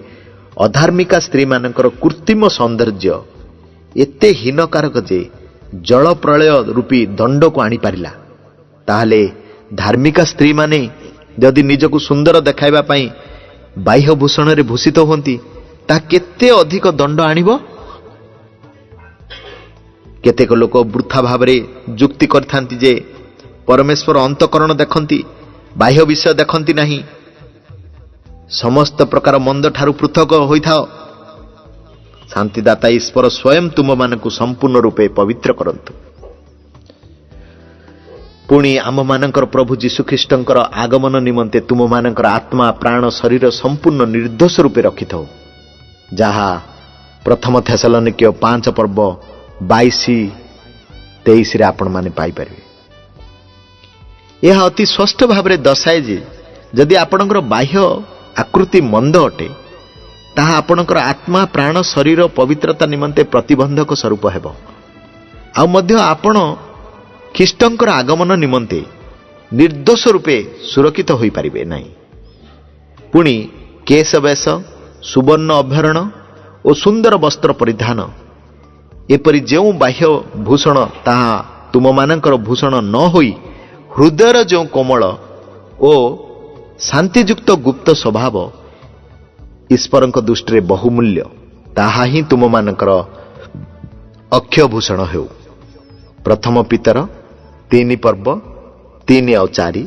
ଅଧାର୍ମିକା ସ୍ତ୍ରୀମାନଙ୍କର କୃତ୍ରିମ ସୌନ୍ଦର୍ଯ୍ୟ ଏତେ ହୀନକାରକ ଯେ ଜଳ ପ୍ରଳୟ ରୂପୀ ଦଣ୍ଡକୁ ଆଣିପାରିଲା, ତାହେଲେ ଧାର୍ମିକା ସ୍ତ୍ରୀମାନେ ଯଦି ନିଜକୁ ସୁନ୍ଦର ଦେଖାଇବା ପାଇଁ ବାହ୍ୟ ଭୂଷଣରେ ଭୂଷିତ ହୁଅନ୍ତି, ତାହା କେତେ ଅଧିକ ଦଣ୍ଡ ଆଣିବ। କେତେକ ଲୋକ ବୃଥା ଭାବରେ ଯୁକ୍ତି କରିଥାନ୍ତି ଯେ ପରମେଶ୍ୱର ଅନ୍ତଃକରଣ ଦେଖନ୍ତି, ବାହ୍ୟ ବିଷୟ ଦେଖନ୍ତି ନାହିଁ। ସମସ୍ତ ପ୍ରକାର ମନ୍ଦ ଠାରୁ ପୃଥକ ହୋଇଥାଅ, ଶାନ୍ତିଦାତା ଈଶ୍ୱର ସ୍ୱୟଂ ତୁମମାନଙ୍କୁ ସମ୍ପୂର୍ଣ୍ଣ ରୂପେ ପବିତ୍ର କରନ୍ତୁ। ପୁଣି ଆମମାନଙ୍କର ପ୍ରଭୁ ଯୀଶୁଖ୍ରୀଷ୍ଟଙ୍କର ଆଗମନ ନିମନ୍ତେ ତୁମମାନଙ୍କର ଆତ୍ମା, ପ୍ରାଣ, ଶରୀର ସମ୍ପୂର୍ଣ୍ଣ ନିର୍ଦ୍ଦୋଷ ରୂପେ ରଖିଥାଉ, ଯାହା ପ୍ରଥମ ଥେସଲୋନିକୀୟ 5 ପର୍ବ 22-23 ଆପଣମାନେ ପାଇପାରିବେ। ଏହା ଅତି ସ୍ପଷ୍ଟ ଭାବରେ ଦର୍ଶାଏ ଯେ ଯଦି ଆପଣଙ୍କର ବାହ୍ୟ ଆକୃତି ମନ୍ଦ ଅଟେ, ତାହା ଆପଣଙ୍କର ଆତ୍ମା, ପ୍ରାଣ, ଶରୀର ପବିତ୍ରତା ନିମନ୍ତେ ପ୍ରତିବନ୍ଧକ ସ୍ୱରୂପ ହେବ। ଆଉ ମଧ୍ୟ ଆପଣ ଖ୍ରୀଷ୍ଟଙ୍କର ଆଗମନ ନିମନ୍ତେ ନିର୍ଦ୍ଦୋଷ ରୂପେ ସୁରକ୍ଷିତ ହୋଇପାରିବେ ନାହିଁ। ପୁଣି କେଶ ବେଶ, ସୁବର୍ଣ୍ଣ ଅଭରଣ ଓ ସୁନ୍ଦର ବସ୍ତ୍ର ପରିଧାନ, ଏପରି ଯେଉଁ ବାହ୍ୟ ଭୂଷଣ, ତାହା ତୁମମାନଙ୍କର ଭୂଷଣ ନ ହୋଇ ହୃଦୟର ଯେଉଁ କୋମଳ ଓ ଶାନ୍ତିଯୁକ୍ତ ଗୁପ୍ତ ସ୍ୱଭାବ ଈଶ୍ୱରଙ୍କ ଦୃଷ୍ଟିରେ ବହୁମୂଲ୍ୟ, ତାହା ହିଁ ତୁମମାନଙ୍କର ଅକ୍ଷୟ ଭୂଷଣ ହେଉ। ପ୍ରଥମ ପିତର 3 ପର୍ବ 3 ଆଉ 4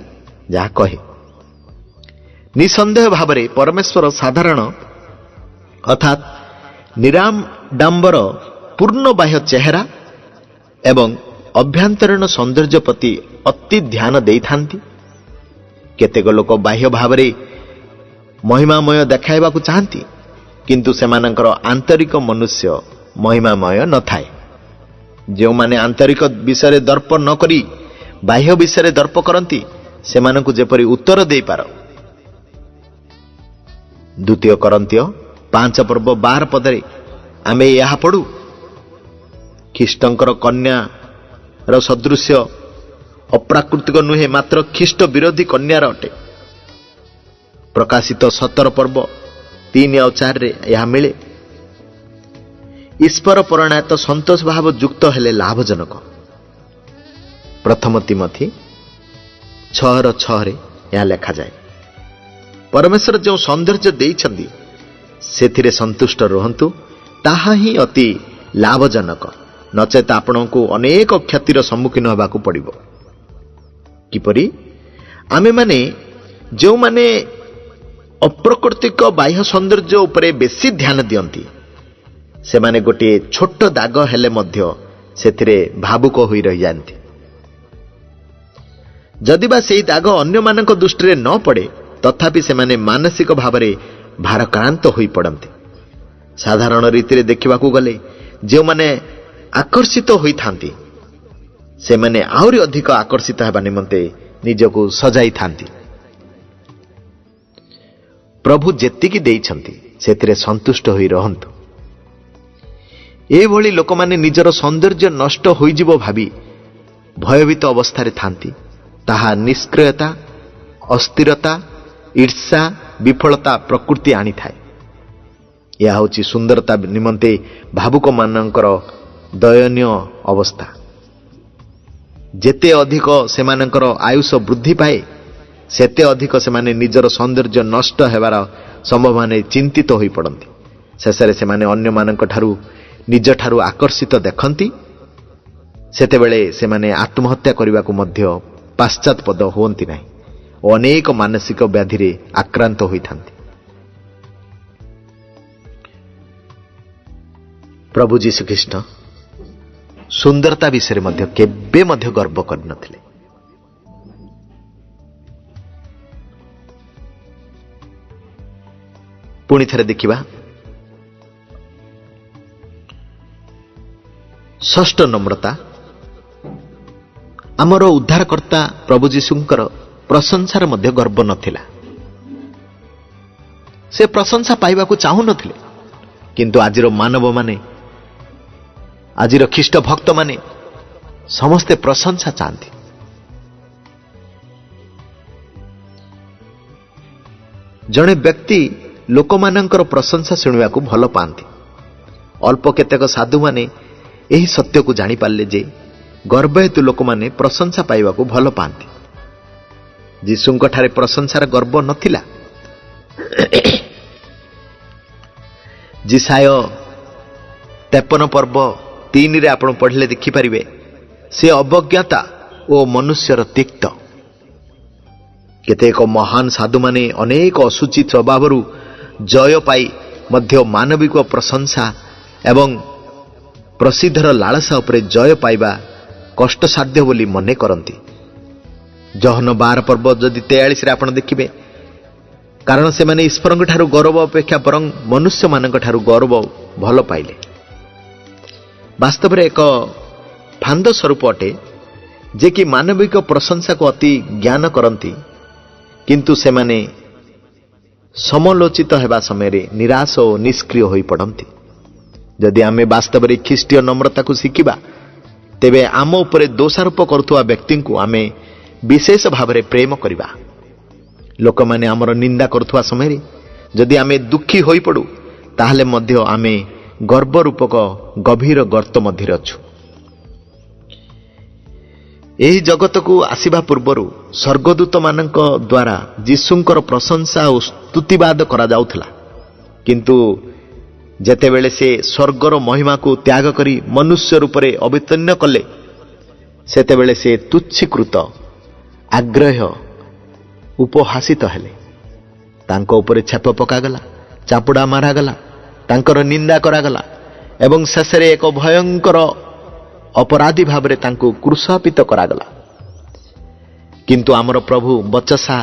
ଯାହା କହେ। ନିଃସନ୍ଦେହ ଭାବରେ ପରମେଶ୍ୱର ସାଧାରଣ ଅର୍ଥାତ୍ ନିରାଡମ୍ବର ପୂର୍ଣ୍ଣ ବାହ୍ୟ ଚେହେରା ଏବଂ ଅଭ୍ୟନ୍ତରୀଣ ସୌନ୍ଦର୍ଯ୍ୟ ପ୍ରତି ଅତି ଧ୍ୟାନ ଦେଇଥାନ୍ତି। କେତେକ ଲୋକ ବାହ୍ୟ ଭାବରେ ମହିମାମୟ ଦେଖାଇବାକୁ ଚାହାନ୍ତି, କିନ୍ତୁ ସେମାନଙ୍କର ଆନ୍ତରିକ ମନୁଷ୍ୟ ମହିମାମୟ ନଥାଏ। ଯେଉଁମାନେ ଆନ୍ତରିକ ବିଷୟରେ ଦର୍ପ ନ କରି ବାହ୍ୟ ବିଷୟରେ ଦର୍ପ କରନ୍ତି, ସେମାନଙ୍କୁ ଯେପରି ଉତ୍ତର ଦେଇପାର। 2 କରନ୍ତୀୟ 5 ପର୍ବ 12 ପଦରେ ଆମେ ଏହା ପଢୁ, ଖ୍ରୀଷ୍ଟଙ୍କର କନ୍ୟାର ସଦୃଶ୍ୟ ଅପ୍ରାକୃତିକ ନୁହେଁ, ମାତ୍ର ଖ୍ରୀଷ୍ଟ ବିରୋଧୀ କନ୍ୟାର ଅଟେ। ପ୍ରକାଶିତ 17 ପର୍ବ 3 ଆଉ 4 ଏହା ମିଳେ। ଈଶ୍ୱର ପରଣାୟତ ସନ୍ତୋଷ ଭାବ ଯୁକ୍ତ ହେଲେ ଲାଭଜନକ। ପ୍ରଥମ ତିମୋଥୀ 6:6 ଏହା ଲେଖାଯାଏ। ପରମେଶ୍ୱର ଯେଉଁ ସୌନ୍ଦର୍ଯ୍ୟ ଦେଇଛନ୍ତି ସେଥିରେ ସନ୍ତୁଷ୍ଟ ରୁହନ୍ତୁ, ତାହା ହିଁ ଅତି ଲାଭଜନକ, ନଚେତ ଆପଣଙ୍କୁ ଅନେକ କ୍ଷତିର ସମ୍ମୁଖୀନ ହେବାକୁ ପଡ଼ିବ। କିପରି? ଆମେମାନେ ଯେଉଁମାନେ ଅପ୍ରାକୃତିକ ବାହ୍ୟ ସୌନ୍ଦର୍ଯ୍ୟ ଉପରେ ବେଶୀ ଧ୍ୟାନ ଦିଅନ୍ତି, ସେମାନେ ଗୋଟିଏ ଛୋଟ ଦାଗ ହେଲେ ମଧ୍ୟ ସେଥିରେ ଭାବୁକ ହୋଇ ରହିଯାଆନ୍ତି। ଯଦିବା ସେହି ଦାଗ ଅନ୍ୟମାନଙ୍କ ଦୃଷ୍ଟିରେ ନ ପଡ଼େ, ତଥାପି ସେମାନେ ମାନସିକ ଭାବରେ ଭାରାକ୍ରାନ୍ତ ହୋଇପଡ଼ନ୍ତି। ସାଧାରଣ ରୀତିରେ ଦେଖିବାକୁ ଗଲେ ଯେଉଁମାନେ ଆକର୍ଷିତ ହୋଇଥାନ୍ତି, ସେମାନେ ଆହୁରି ଅଧିକ ଆକର୍ଷିତ ହେବା ନିମନ୍ତେ ନିଜକୁ ସଜାଇଥାନ୍ତି। ପ୍ରଭୁ ଯେତିକି ଦେଇଛନ୍ତି ସେଥିରେ ସନ୍ତୁଷ୍ଟ ହୋଇ ରହନ୍ତୁ। ଏଭଳି ଲୋକମାନେ ନିଜର ସୌନ୍ଦର୍ଯ୍ୟ ନଷ୍ଟ ହୋଇଯିବ ଭାବି ଭୟଭୀତ ଅବସ୍ଥାରେ ଥାନ୍ତି। ତାହା ନିଷ୍କ୍ରିୟତା, ଅସ୍ଥିରତା, ଈର୍ଷା, ବିଫଳତା ପ୍ରକୃତି ଆଣିଥାଏ। ଏହା ହେଉଛି ସୁନ୍ଦରତା ନିମନ୍ତେ ଭାବୁକମାନଙ୍କର ଦୟନୀୟ ଅବସ୍ଥା। ଯେତେ ଅଧିକ ସେମାନଙ୍କର ଆୟୁଷ ବୃଦ୍ଧି ପାଏ, ସେତେ ଅଧିକ ସେମାନେ ନିଜର ସୌନ୍ଦର୍ଯ୍ୟ ନଷ୍ଟ ହେବାର ସମ୍ଭାବନାରେ ଚିନ୍ତିତ ହୋଇପଡ଼ନ୍ତି। ଶେଷରେ ସେମାନେ ଅନ୍ୟମାନଙ୍କ ଠାରୁ ନିଜଠାରୁ ଆକର୍ଷିତ ଦେଖନ୍ତି। ସେତେବେଳେ ସେମାନେ ଆତ୍ମହତ୍ୟା କରିବାକୁ ମଧ୍ୟ ପାଶ୍ଚାତ୍ପଦ ହୁଅନ୍ତି ନାହିଁ ଓ ଅନେକ ମାନସିକ ବ୍ୟାଧିରେ ଆକ୍ରାନ୍ତ ହୋଇଥାନ୍ତି। ପ୍ରଭୁ ଯୀଶୁଖ୍ରୀଷ୍ଟ ସୁନ୍ଦରତା ବିଷୟରେ ମଧ୍ୟ କେବେ ମଧ୍ୟ ଗର୍ବ କରିନଥିଲେ। ପୁଣି ଥରେ ଦେଖିବା 6ଠ ନମ୍ରତା। ଆମର ଉଦ୍ଧାରକର୍ତ୍ତା ପ୍ରଭୁ ଯୀଶୁଙ୍କର ପ୍ରଶଂସାର ମଧ୍ୟ ଗର୍ବ ନଥିଲା। ସେ ପ୍ରଶଂସା ପାଇବାକୁ ଚାହୁଁନଥିଲେ। କିନ୍ତୁ ଆଜିର ମାନବମାନେ, ଆଜିର ଖ୍ରୀଷ୍ଟ ଭକ୍ତମାନେ ସମସ୍ତେ ପ୍ରଶଂସା ଚାହାନ୍ତି। ଜଣେ ବ୍ୟକ୍ତି ଲୋକମାନଙ୍କର ପ୍ରଶଂସା ଶୁଣିବାକୁ ଭଲ ପାଆନ୍ତି। ଅଳ୍ପ କେତେକ ସାଧୁମାନେ ଏହି ସତ୍ୟକୁ ଜାଣିପାରିଲେ ଯେ ଗର୍ବ ହେତୁ ଲୋକମାନେ ପ୍ରଶଂସା ପାଇବାକୁ ଭଲ ପାଆନ୍ତି। ଯୀଶୁଙ୍କଠାରେ ପ୍ରଶଂସାର ଗର୍ବ ନଥିଲା। ଯିଶାୟ 53 ପର୍ବ 3ରେ ଆପଣ ପଢ଼ିଲେ ଦେଖିପାରିବେ, ସେ ଅବଜ୍ଞତା ଓ ମନୁଷ୍ୟର ତିକ୍ତ। କେତେକ ମହାନ ସାଧୁମାନେ ଅନେକ ଅଶୁଚି ସ୍ୱଭାବରୁ ଜୟ ପାଇ ମଧ୍ୟ ମାନବିକ ପ୍ରଶଂସା ଏବଂ ପ୍ରସିଦ୍ଧର ଲାଳସା ଉପରେ ଜୟ ପାଇବା କଷ୍ଟସାଧ୍ୟ ବୋଲି ମନେ କରନ୍ତି। ଜହନ 12 ପର୍ବ ଯଦି 43ରେ ଆପଣ ଦେଖିବେ, କାରଣ ସେମାନେ ଈଶ୍ୱରଙ୍କ ଠାରୁ ଗୌରବ ଅପେକ୍ଷା ବରଂ ମନୁଷ୍ୟମାନଙ୍କ ଠାରୁ ଗୌରବ ଭଲ ପାଇଲେ। ବାସ୍ତବରେ ଏକ ଫାନ୍ଦ ସ୍ୱରୂପ ଅଟେ ଯେ କି ମାନବିକ ପ୍ରଶଂସାକୁ ଅତି ଜ୍ଞାନ କରନ୍ତି, କିନ୍ତୁ ସେମାନେ ସମାଲୋଚିତ ହେବା ସମୟରେ ନିରାଶ ଓ ନିଷ୍କ୍ରିୟ ହୋଇପଡ଼ନ୍ତି। ଯଦି ଆମେ ବାସ୍ତବରେ ଖ୍ରୀଷ୍ଟୀୟ ନମ୍ରତାକୁ ଶିଖିବା, ତେବେ ଆମ ଉପରେ ଦୋଷାରୋପ କରୁଥିବା ବ୍ୟକ୍ତିଙ୍କୁ ଆମେ ବିଶେଷ ଭାବରେ ପ୍ରେମ କରିବା। ଲୋକମାନେ ଆମର ନିନ୍ଦା କରୁଥିବା ସମୟରେ ଯଦି ଆମେ ଦୁଃଖୀ ହୋଇପଡ଼ୁ, ତାହେଲେ ମଧ୍ୟ ଆମେ ଗର୍ବରୂପକ ଗଭୀର ଗର୍ତ୍ତ ମଧ୍ୟରେ ଅଛୁ। ଏହି ଜଗତକୁ ଆସିବା ପୂର୍ବରୁ ସ୍ୱର୍ଗଦୂତମାନଙ୍କ ଦ୍ୱାରା ଯୀଶୁଙ୍କର ପ୍ରଶଂସା ଓ ସ୍ତୁତିବାଦ କରାଯାଉଥିଲା। କିନ୍ତୁ ଯେତେବେଳେ ସେ ସ୍ୱର୍ଗର ମହିମାକୁ ତ୍ୟାଗ କରି ମନୁଷ୍ୟ ରୂପରେ ଅବତୀର୍ଣ୍ଣ କଲେ, ସେତେବେଳେ ସେ ତୁଚ୍ଛୀକୃତ, ଆଗ୍ରହ୍ୟ, ଉପହାସିତ ହେଲେ। ତାଙ୍କ ଉପରେ ଛେପ ପକାଗଲା, ଚାପୁଡ଼ା ମାରାଗଲା, ତାଙ୍କର ନିନ୍ଦା କରାଗଲା ଏବଂ ଶେଷରେ ଏକ ଭୟଙ୍କର ଅପରାଧୀ ଭାବରେ ତାଙ୍କୁ କ୍ରୁଶାପିତ କରାଗଲା। କିନ୍ତୁ ଆମର ପ୍ରଭୁ ବଚସା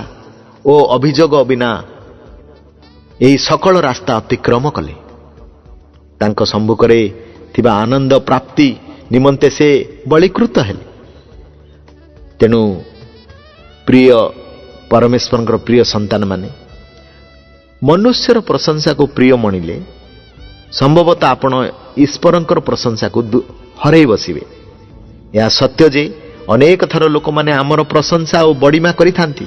ଓ ଅଭିଯୋଗ ବିନା ଏହି ସକଳ ରାସ୍ତା ଅତିକ୍ରମ କଲେ। ତାଙ୍କ ସମ୍ମୁଖରେ ଥିବା ଆନନ୍ଦ ପ୍ରାପ୍ତି ନିମନ୍ତେ ସେ ବଳୀକୃତ ହେଲେ। ତେଣୁ ପ୍ରିୟ ପରମେଶ୍ୱରଙ୍କର ପ୍ରିୟ ସନ୍ତାନମାନେ, ମନୁଷ୍ୟର ପ୍ରଶଂସାକୁ ପ୍ରିୟ ମଣିଲେ ସମ୍ଭବତଃ ଆପଣ ଈଶ୍ୱରଙ୍କର ପ୍ରଶଂସାକୁ ହରାଇ ବସିବେ। ଏହା ସତ୍ୟ ଯେ ଅନେକ ଥର ଲୋକମାନେ ଆମର ପ୍ରଶଂସା ଓ ବଡ଼ିମା କରିଥାନ୍ତି,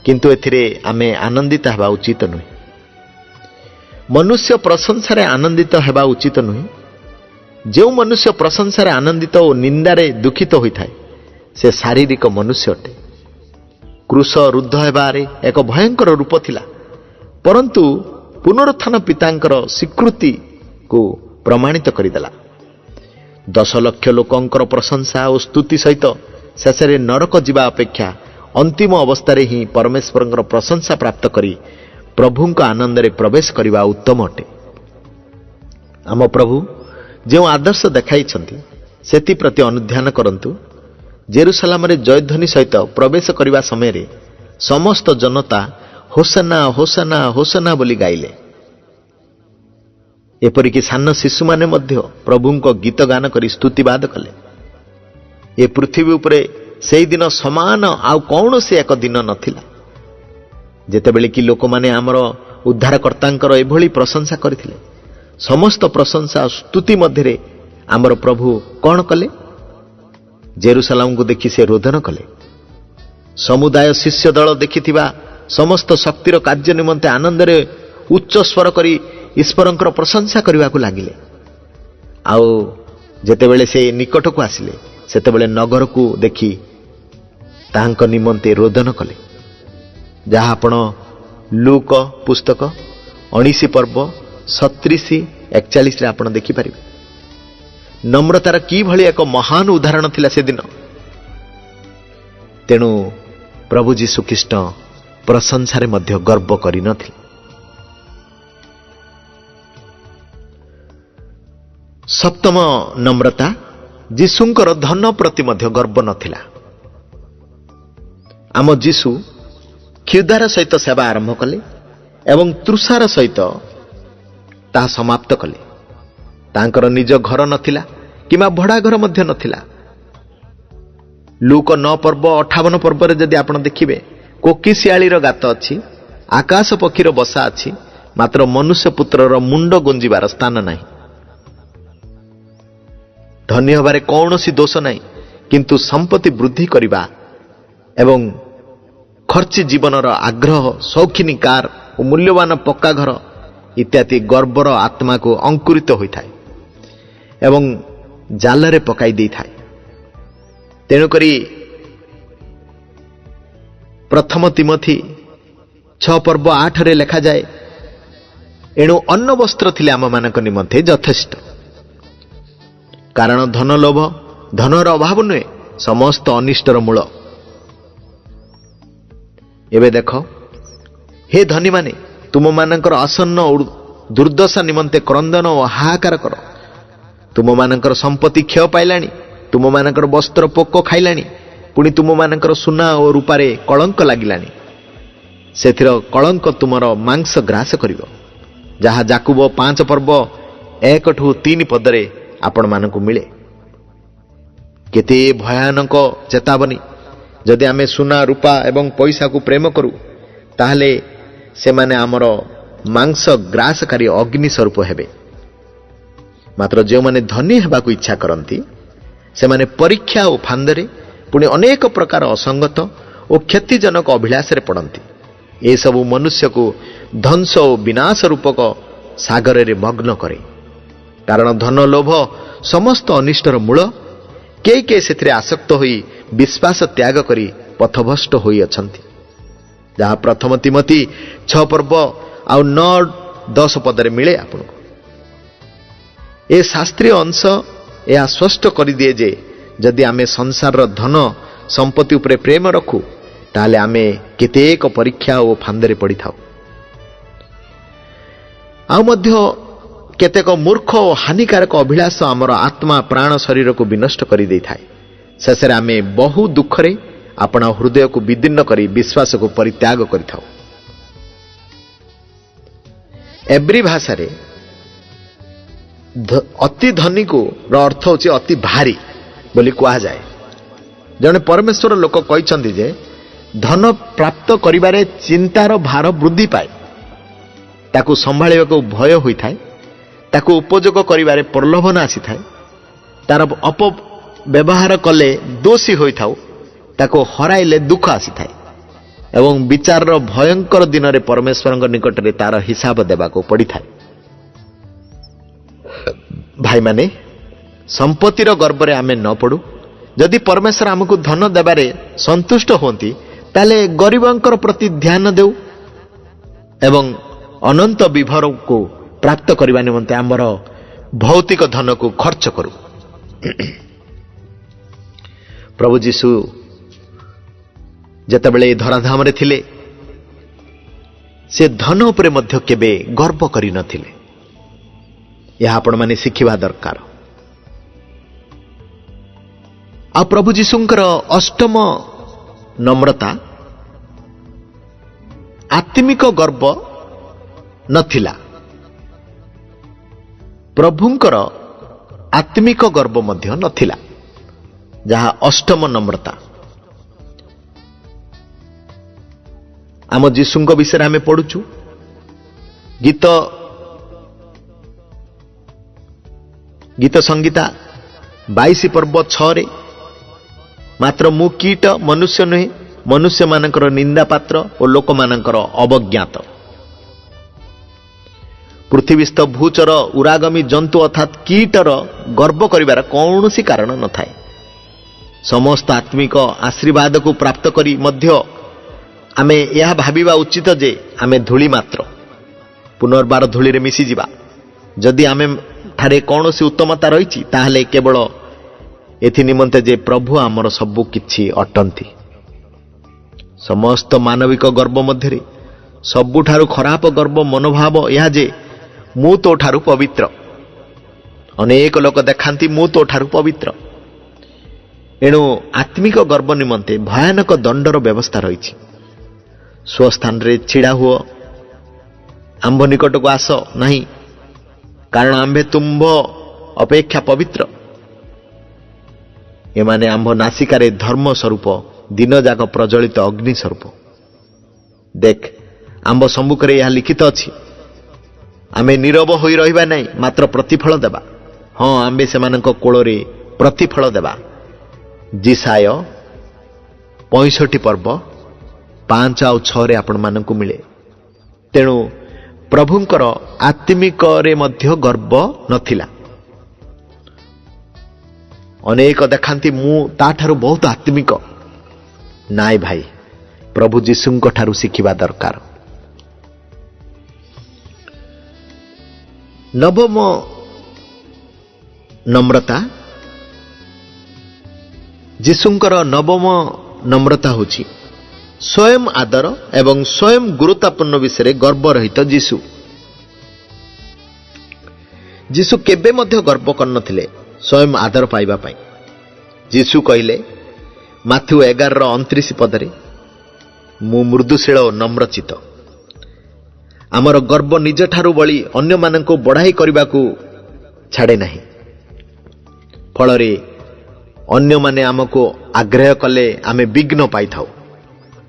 କିନ୍ତୁ ଏଥିରେ ଆମେ ଆନନ୍ଦିତ ହେବା ଉଚିତ ନୁହେଁ। ମନୁଷ୍ୟ ପ୍ରଶଂସାରେ ଆନନ୍ଦିତ ହେବା ଉଚିତ ନୁହେଁ। ଯେଉଁ ମନୁଷ୍ୟ ପ୍ରଶଂସାରେ ଆନନ୍ଦିତ ଓ ନିନ୍ଦାରେ ଦୁଃଖିତ ହୋଇଥାଏ, ସେ ଶାରୀରିକ ମନୁଷ୍ୟ ଅଟେ। କ୍ରୁଶ ରୁଦ୍ଧ ହେବାରେ ଏକ ଭୟଙ୍କର ରୂପ ଥିଲା, ପରନ୍ତୁ ପୁନରୁତ୍ଥାନ ପିତାଙ୍କର ସ୍ୱୀକୃତିକୁ ପ୍ରମାଣିତ କରିଦେଲା। 10 ଲକ୍ଷ ଲୋକଙ୍କର ପ୍ରଶଂସା ଓ ସ୍ତୁତି ସହିତ ଶେଷରେ ନରକ ଯିବା ଅପେକ୍ଷା ଅନ୍ତିମ ଅବସ୍ଥାରେ ହିଁ ପରମେଶ୍ୱରଙ୍କର ପ୍ରଶଂସା ପ୍ରାପ୍ତ କରି ପ୍ରଭୁଙ୍କ ଆନନ୍ଦରେ ପ୍ରବେଶ କରିବା ଉତ୍ତମ ଅଟେ। ଆମ ପ୍ରଭୁ ଯେଉଁ ଆଦର୍ଶ ଦେଖାଇଛନ୍ତି, ସେଥିପ୍ରତି ଅନୁଧ୍ୟାନ କରନ୍ତୁ। ଜେରୁସାଲାମରେ ଜୟଧ୍ୱନି ସହିତ ପ୍ରବେଶ କରିବା ସମୟରେ ସମସ୍ତ ଜନତା ହୋସନା ହୋସନା ହୋସନା ବୋଲି ଗାଇଲେ। ଏପରିକି ସାନ ଶିଶୁମାନେ ମଧ୍ୟ ପ୍ରଭୁଙ୍କ ଗୀତ ଗାନ କରି ସ୍ତୁତିବାଦ କଲେ। ଏ ପୃଥିବୀ ଉପରେ ସେହିଦିନ ସମାନ ଆଉ କୌଣସି ଏକ ଦିନ ନଥିଲା, ଯେତେବେଳେ କି ଲୋକମାନେ ଆମର ଉଦ୍ଧାରକର୍ତ୍ତାଙ୍କର ଏଭଳି ପ୍ରଶଂସା କରିଥିଲେ। ସମସ୍ତ ପ୍ରଶଂସା ଓ ସ୍ତୁତି ମଧ୍ୟରେ ଆମର ପ୍ରଭୁ କ'ଣ କଲେ? ଜେରୁସାଲାମକୁ ଦେଖି ସେ ରୋଦନ କଲେ। ସମୁଦାୟ ଶିଷ୍ୟ ଦଳ ଦେଖିଥିବା ସମସ୍ତ ଶକ୍ତିର କାର୍ଯ୍ୟ ନିମନ୍ତେ ଆନନ୍ଦରେ ଉଚ୍ଚ ସ୍ୱର କରି ଈଶ୍ୱରଙ୍କର ପ୍ରଶଂସା କରିବାକୁ ଲାଗିଲେ। ଆଉ ଯେତେବେଳେ ସେ ନିକଟକୁ ଆସିଲେ, ସେତେବେଳେ ନଗରକୁ ଦେଖି ତାହାଙ୍କ ନିମନ୍ତେ ରୋଦନ କଲେ, ଯାହା ଆପଣ ଲୁକ ପୁସ୍ତକ 19 ପର୍ବ 37-41 ଆପଣ ଦେଖିପାରିବେ। ନମ୍ରତାର କିଭଳି ଏକ ମହାନ ଉଦାହରଣ ଥିଲା ସେଦିନ। ତେଣୁ ପ୍ରଭୁ ଯୀଶୁଖ୍ରୀଷ୍ଟ ପ୍ରଶଂସାରେ ମଧ୍ୟ ଗର୍ବ କରିନଥିଲେ। ସପ୍ତମ ନମ୍ରତା, ଯୀଶୁଙ୍କର ଧନ ପ୍ରତି ମଧ୍ୟ ଗର୍ବ ନଥିଲା। ଆମ ଯୀଶୁ କ୍ଷୁଧାର ସହିତ ସେବା ଆରମ୍ଭ କଲେ ଏବଂ ତୃଷାର ସହିତ ତାହା ସମାପ୍ତ କଲେ। ତାଙ୍କର ନିଜ ଘର ନଥିଲା କିମ୍ବା ଭଡ଼ା ଘର ମଧ୍ୟ ନଥିଲା। ଲୁକ 9 ପର୍ବ 58 ପର୍ବରେ ଯଦି ଆପଣ ଦେଖିବେ, କୋକିଶିଆଳିର ଗାତ ଅଛି, ଆକାଶ ପକ୍ଷୀର ବସା ଅଛି, ମାତ୍ର ମନୁଷ୍ୟ ପୁତ୍ରର ମୁଣ୍ଡ ଗୁଞ୍ଜିବାର ସ୍ଥାନ ନାହିଁ। ଧନୀ ହେବାରେ କୌଣସି ଦୋଷ ନାହିଁ, କିନ୍ତୁ ସମ୍ପତ୍ତି ବୃଦ୍ଧି କରିବା ଏବଂ ଖର୍ଚ୍ଚି ଜୀବନର ଆଗ୍ରହ, ସୌଖିନୀ କାର ଓ ମୂଲ୍ୟବାନ ପକ୍କା ଘର ଇତ୍ୟାଦି ଗର୍ବର ଆତ୍ମାକୁ ଅଙ୍କୁରିତ ହୋଇଥାଏ ଏବଂ ଜାଲରେ ପକାଇ ଦେଇଥାଏ। ତେଣୁକରି ପ୍ରଥମ ତିମୋଥୀ 6:8 ଲେଖାଯାଏ, ଏଣୁ ଅନ୍ନ ବସ୍ତ୍ର ଥିଲେ ଆମମାନଙ୍କ ନିମନ୍ତେ ଯଥେଷ୍ଟ, କାରଣ ଧନ ଲୋଭ, ଧନର ଅଭାବ ନୁହେଁ, ସମସ୍ତ ଅନିଷ୍ଟର ମୂଳ। ଏବେ ଦେଖ, ହେ ଧନୀମାନେ, ତୁମମାନଙ୍କର ଆସନ୍ନ ଦୁର୍ଦ୍ଦଶା ନିମନ୍ତେ କ୍ରନ୍ଦନ ଓ ହାହାକାର କର। ତୁମମାନଙ୍କର ସମ୍ପତ୍ତି କ୍ଷୟ ପାଇଲାଣି, ତୁମମାନଙ୍କର ବସ୍ତ୍ର ପୋକ ଖାଇଲାଣି, ପୁଣି ତୁମମାନଙ୍କର ସୁନା ଓ ରୂପାରେ କଳଙ୍କ ଲାଗିଲାଣି। ସେଥିର କଳଙ୍କ ତୁମର ମାଂସ ଗ୍ରାସ କରିବ, ଯାହା ଯାକୁବ 5:1-3 ପଦରେ ଆପଣମାନଙ୍କୁ ମିଳେ। କେତେ ଭୟାନକ ଚେତାବନୀ! ଯଦି ଆମେ ସୁନା, ରୂପା ଏବଂ ପଇସାକୁ ପ୍ରେମ କରୁ, ତାହେଲେ ସେମାନେ ଆମର ମାଂସ ଗ୍ରାସକାରୀ ଅଗ୍ନି ସ୍ୱରୂପ ହେବେ। ମାତ୍ର ଯେଉଁମାନେ ଧନୀ ହେବାକୁ ଇଚ୍ଛା କରନ୍ତି, ସେମାନେ ପରୀକ୍ଷା ଓ ଫାନ୍ଦରେ, ପୁଣି ଅନେକ ପ୍ରକାର ଅସଙ୍ଗତ ଓ କ୍ଷତିଜନକ ଅଭିଳାଷରେ ପଡ଼ନ୍ତି। ଏସବୁ ମନୁଷ୍ୟକୁ ଧ୍ୱଂସ ଓ ବିନାଶ ରୂପକ ସାଗରରେ ମଗ୍ନ କରେ। କାରଣ ଧନ ଲୋଭ ସମସ୍ତ ଅନିଷ୍ଟର ମୂଳ। କେହି କେହି ସେଥିରେ ଆସକ୍ତ ହୋଇ ବିଶ୍ୱାସ ତ୍ୟାଗ କରି ପଥଭ୍ରଷ୍ଟ ହୋଇଅଛନ୍ତି, ଯାହା ପ୍ରଥମ ତିମୋଥୀ 6:9-10 ପଦରେ ମିଳେ ଆପଣଙ୍କୁ। ଏ ଶାସ୍ତ୍ରୀୟ ଅଂଶ ଏହା ସ୍ପଷ୍ଟ କରିଦିଏ ଯେ ଯଦି ଆମେ ସଂସାରର ଧନ ସମ୍ପତ୍ତି ଉପରେ ପ୍ରେମ ରଖୁ, ତାହେଲେ ଆମେ କେତେକ ପରୀକ୍ଷା ଓ ଫାନ୍ଦରେ ପଡ଼ିଥାଉ। ଆଉ ମଧ୍ୟ କେତେକ ମୂର୍ଖ ଓ ହାନିକାରକ ଅଭିଳାଷ ଆମର ଆତ୍ମା, ପ୍ରାଣ, ଶରୀରକୁ ବିନଷ୍ଟ କରିଦେଇଥାଏ। ଶେଷରେ ଆମେ ବହୁ ଦୁଃଖରେ ଆପଣା ହୃଦୟକୁ ବିଦୀର୍ଣ୍ଣ କରି ବିଶ୍ୱାସକୁ ପରିତ୍ୟାଗ କରିଥାଉ। ଏବ୍ରୀ ଭାଷାରେ ଅତି ଧନୀକୁ ଅର୍ଥ ହେଉଛି ଅତି ଭାରି ବୋଲି କୁହାଯାଏ। ଜଣେ ପରମେଶ୍ୱର ଲୋକ କହିଛନ୍ତି ଯେ ଧନ ପ୍ରାପ୍ତ କରିବାରେ ଚିନ୍ତାର ଭାର ବୃଦ୍ଧି ପାଏ, ତାକୁ ସମ୍ଭାଳିବାକୁ ଭୟ ହୋଇଥାଏ, ତାକୁ ଉପଯୋଗ କରିବାରେ ପ୍ରଲୋଭନ ଆସିଥାଏ, ତାର ଅପବ୍ୟବହାର କଲେ ଦୋଷୀ ହୋଇଥାଉ, ତାକୁ ହରାଇଲେ ଦୁଃଖ ଆସିଥାଏ ଏବଂ ବିଚାରର ଭୟଙ୍କର ଦିନରେ ପରମେଶ୍ୱରଙ୍କ ନିକଟରେ ତାର ହିସାବ ଦେବାକୁ ପଡ଼ିଥାଏ। ଭାଇମାନେ, ସମ୍ପତ୍ତିର ଗର୍ବରେ ଆମେ ନ ପଡ଼ୁ। ଯଦି ପରମେଶ୍ୱର ଆମକୁ ଧନ ଦେବାରେ ସନ୍ତୁଷ୍ଟ ହୁଅନ୍ତି, ତାହେଲେ ଗରିବଙ୍କର ପ୍ରତି ଧ୍ୟାନ ଦେଉ ଏବଂ ଅନନ୍ତ ବିଭରକୁ ପ୍ରାପ୍ତ କରିବା ନିମନ୍ତେ ଆମର ଭୌତିକ ଧନକୁ ଖର୍ଚ୍ଚ କରୁ। ପ୍ରଭୁ ଯୀଶୁ ଯେତେବେଳେ ଏ ଧରାଧାମରେ ଥିଲେ, ସେ ଧନ ଉପରେ ମଧ୍ୟ କେବେ ଗର୍ବ କରିନଥିଲେ। ଏହା ଆପଣମାନେ ଶିଖିବା ଦରକାର। ଆଉ ପ୍ରଭୁ ଯୀଶୁଙ୍କର ଅଷ୍ଟମ ନମ୍ରତା ଆତ୍ମିକ ଗର୍ବ ନଥିଲା। ପ୍ରଭୁଙ୍କର ଆତ୍ମିକ ଗର୍ବ ମଧ୍ୟ ନଥିଲା, ଯାହା ଅଷ୍ଟମ ନମ୍ରତା। ଆମ ଯୀଶୁଙ୍କ ବିଷୟରେ ଆମେ ପଢୁଛୁ ଗୀତ ସଂଗୀତା 22:6 ମାତ୍ର ମୁଁ କୀଟ, ମନୁଷ୍ୟ ନୁହେଁ, ମନୁଷ୍ୟମାନଙ୍କର ନିନ୍ଦା ପାତ୍ର ଓ ଲୋକମାନଙ୍କର ଅବଜ୍ଞାତ। ପୃଥିବୀସ୍ଥ ଭୂଚର ଉରାଗମୀ ଜନ୍ତୁ ଅର୍ଥାତ୍ କୀଟର ଗର୍ବ କରିବାର କୌଣସି କାରଣ ନଥାଏ। ସମସ୍ତ ଆତ୍ମିକ ଆଶୀର୍ବାଦକୁ ପ୍ରାପ୍ତ କରି ମଧ୍ୟ ଆମେ ଏହା ଭାବିବା ଉଚିତ ଯେ ଆମେ ଧୂଳି ମାତ୍ର, ପୁନର୍ବାର ଧୂଳିରେ ମିଶିଯିବା। ଯଦି ଆମେ ଠାରେ କୌଣସି ଉତ୍ତମତା ରହିଛି, ତାହେଲେ କେବଳ ଏଥି ନିମନ୍ତେ ଯେ ପ୍ରଭୁ ଆମର ସବୁ କିଛି ଅଟନ୍ତି। ସମସ୍ତ ମାନବିକ ଗର୍ବ ମଧ୍ୟରେ ସବୁଠାରୁ ଖରାପ ଗର୍ବ ମନୋଭାବ ଏହା ଯେ ମୁଁ ତୋ ଠାରୁ ପବିତ୍ର। ଅନେକ ଲୋକ ଦେଖାନ୍ତି ମୁଁ ତୋ ଠାରୁ ପବିତ୍ର। ଏଣୁ ଆତ୍ମିକ ଗର୍ବ ନିମନ୍ତେ ଭୟାନକ ଦଣ୍ଡର ବ୍ୟବସ୍ଥା ରହିଛି। ସ୍ୱସ୍ଥାନରେ ଛିଡ଼ା ହୁଅ, ଆମ୍ଭ ନିକଟକୁ ଆସ ନାହିଁ, କାରଣ ଆମ୍ଭେ ତୁମ୍ଭ ଅପେକ୍ଷା ପବିତ୍ର। ଏମାନେ ଆମ୍ଭ ନାସିକାରେ ଧର୍ମ ସ୍ୱରୂପ, ଦିନଯାକ ପ୍ରଜ୍ୱଳିତ ଅଗ୍ନି ସ୍ୱରୂପ। ଦେଖ, ଆମ୍ଭ ସମ୍ମୁଖରେ ଏହା ଲିଖିତ ଅଛି, आमे नीरव होई रहिबा नहीं, मात्र प्रतिफल देबा। हाँ, आमे सेमानंक कोଳରେ प्रतिफल देबा। जिसाय 65 पर्व 5 ଆଉ 6 आपण मानंकु मिले। तेणु प्रभुंकर आत्मिक रे मध्य गर्व नथिला। अनेक देखांती मु ताठारु बहुत आत्मिक। नाय भाई, प्रभु जीशुंक ठारु शिखिबा दरकार। नवम नम्रता। जीशुंकर नवम नम्रता होची स्वयं आदर एवं स्वयं गुरुत्वपूर्ण विषय गर्व रहित जीशु। जीशु केबे मध्य गर्व करनथिले स्वयं आदर पाइबा पाई। जीशु कहिले माथ्यू 11:29 पदरे, मु मृदुशील नम्रचित। आमर गर्व निज ठारू बळी अन्य मानंको बढाई करबाकू छाड़े नाही। फलरे अन्य माने आमको आग्रह कले आमे विघ्न पाई थाउ।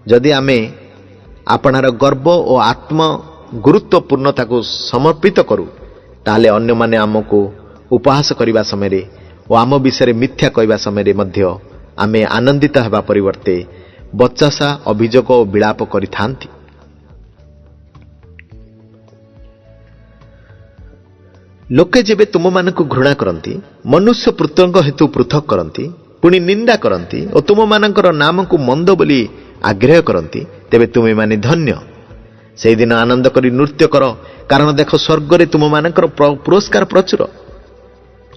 जदि आमे आपणार गर्व और आत्म गुरुत्वपूर्णता को समर्पित करू, ताले अन्य माने आमको उपहास करबा समय रे और आम विषय मिथ्या कहबा समय रे मध्य आमे आनंदित हेबा परिवर्ते बच्चासा अभियोग और विलाप करिथांती। लोके जेबे तुम मानकु घृणा करंती, मनुष्य पुत्रंक हेतु पृथक करंती, पुणी निंदा करंती और तुम मानकर नाम को मंद बोली आग्रह करंती, तेबे तुमे माने धन्य। से दिन आनंद करी नृत्य कर, कारण देख स्वर्ग रे तुम मानकर पुरस्कार प्रचुर।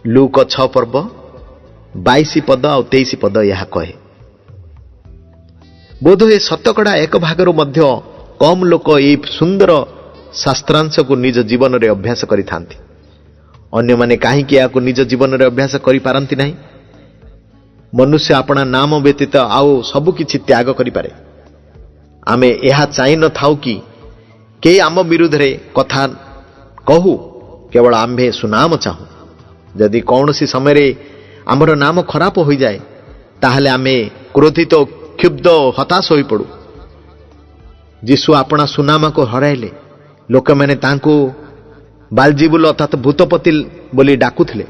लूक 6 पर्व 22 पद और 23 पद यह कहे। बोध ए शतकड़ा 1 भागरु मध्य कम लोक ए सुंदर शास्त्रांश को निज जीवन रे अभ्यास करिथांती। अन्य माने काहे कि याको निज जीवन रे अभ्यास करि पारंती नाही। मनुष्य अपना नाम व्यतीत आउ सबु किछि त्याग करि पारे। आमे एहा चाहि न थाउ कि के आम विरुद्ध रे कथा कहू, केवल आम्भे सुनाम चाहू। यदि कौनसी समय रे आमर नाम खराब हो जाए, ताहले आमे क्रोधित क्षुब्ध हताश होई पड़ू। जीशु अपना सुनामा को हराइले। लोक माने तांको बालजीबुल अर्थात भूतपति बोली डाकुथिले।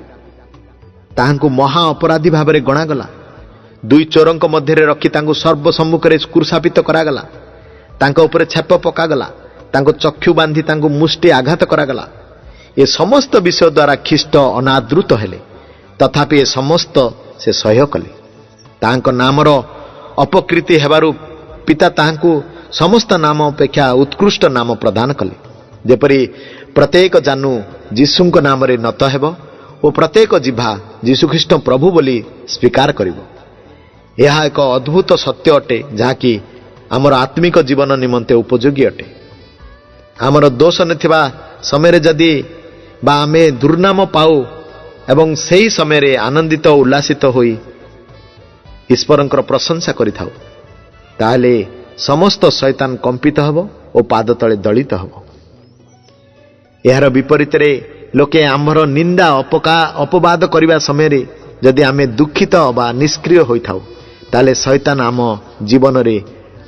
ताहांकु महा अपराधी भाव में गणागला। 2 चोरंक मध्य रखी तांको सर्वसम्मुख में क्रूशापित करागला। तांको ऊपर छेप पकागला। तांको चक्षु बांधी तांको मुष्टि आघात करागला। ये समस्त विषय द्वारा ख्रीष्ट अनादृत हेले, तथापि ये समस्त से सह्य कले। तांको नामर अपकृति हेबारु पिता तांको समस्त नाम अपेक्षा उत्कृष्ट नाम प्रदान कले, जेपरि प्रत्येक जानू जीशुंक नाम रे नत हेबो और प्रत्येक जिभा जीशुख्रीष्ट प्रभु बोली स्वीकार करिवो। यह एक अद्भुत सत्य अटे, जहाँकि आमर आत्मिक जीवन निमंते उपयोगी अटे। आमर दोष नथिबा समय रे जदि बा आमे दुर्नाम पाऊ एवं सेही समय रे आनंदित उल्लासित होई ईश्वरंकर प्रशंसा करिथाउ, ताहले समस्त शैतान कंपित हबो और पाद तले दलित हबो। यार विपरीत रे लोके आमर निंदा अपवाद करबा समय रे जदि आमे दुखित बा निष्क्रिय होई थाउ, ताले शैतान आम जीवन रे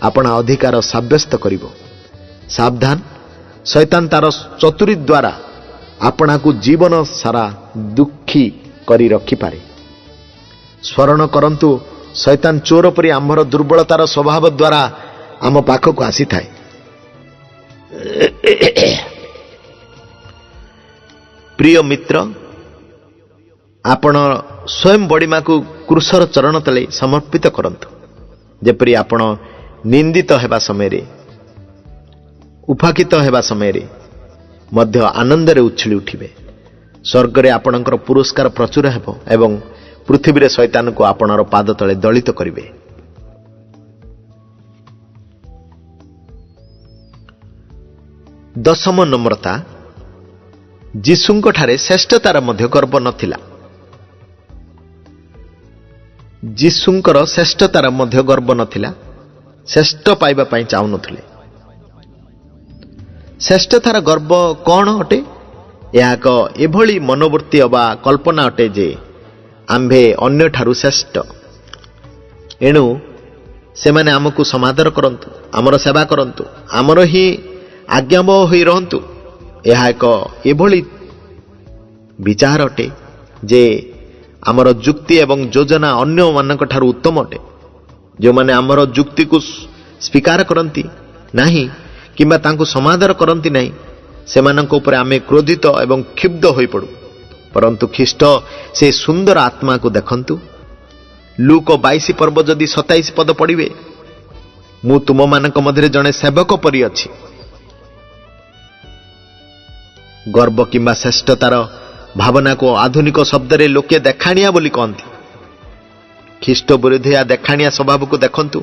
अपना अधिकार साब्यस्त करिवो। सावधान, शैतान तार चतुरी द्वारा अपना को जीवन सारा दुखी करी रखि पारे। स्मरण करंतु, शैतान चोर परि आमर दुर्बलतार स्वभाव द्वारा आम पाखक आसी थाए। प्रिय मित्र, आपण स्वयं बड़ीमा को क्रूसर चरण तले समर्पित करंतु, जेपरि आपण निंदित हेबा समय रे उपाकित हेबा समय रे मध्य आनंद रे उछली उठिबे। स्वर्ग रे आपणकर पुरस्कार प्रचुर हेबो एवं पृथ्वी रे शैतान को आपणर पाद तले दलित करिवे। दशम नम्रता। जीशुंक ठारे श्रेष्ठतार मध्य गर्व नथिला। जीशुंकर श्रेष्ठतार मध्य गर्व नथिला। श्रेष्ठ पाइबा पाई चाहू नथिले। श्रेष्ठतार गर्व कौन अटे? यह एक एभली मनोवृत्ति अबा कल्पना अटे जे आम्भे अन्य ठारू श्रेष्ठ। एणु सेमाने आमको समादर करंतु, आमर सेवा करंतु, आमर ही आज्ञाबह होई रहंतु, ଏହା ଏକ ଏଭଳି ବିଚାର ଅଟେ ଯେ ଆମର ଯୁକ୍ତି ଏବଂ ଯୋଜନା ଅନ୍ୟମାନଙ୍କ ଠାରୁ ଉତ୍ତମ ଅଟେ। ଯେଉଁମାନେ ଆମର ଯୁକ୍ତିକୁ ସ୍ୱୀକାର କରନ୍ତି ନାହିଁ କିମ୍ବା ତାଙ୍କୁ ସମାଦର କରନ୍ତି ନାହିଁ, ସେମାନଙ୍କ ଉପରେ ଆମେ କ୍ରୋଧିତ ଏବଂ କ୍ଷୁବ୍ଧ ହୋଇପଡ଼ୁ। ପରନ୍ତୁ ଖ୍ରୀଷ୍ଟ ସେ ସୁନ୍ଦର ଆତ୍ମାକୁ ଦେଖନ୍ତୁ। ଲୁକ 22 ପର୍ବ ଯଦି 27 ପଦ ପଢ଼ିବେ, ମୁଁ ତୁମମାନଙ୍କ ମଧ୍ୟରେ ଜଣେ ସେବକ ପରି ଅଛି। ଗର୍ବ କିମ୍ବା ଶ୍ରେଷ୍ଠତାର ଭାବନାକୁ ଆଧୁନିକ ଶବ୍ଦରେ ଲୋକେ ଦେଖାଣିଆ ବୋଲି କହନ୍ତି। ଖ୍ରୀଷ୍ଟ ବିରୋଧୀ ଦେଖାଣିଆ ସ୍ୱଭାବକୁ ଦେଖନ୍ତୁ।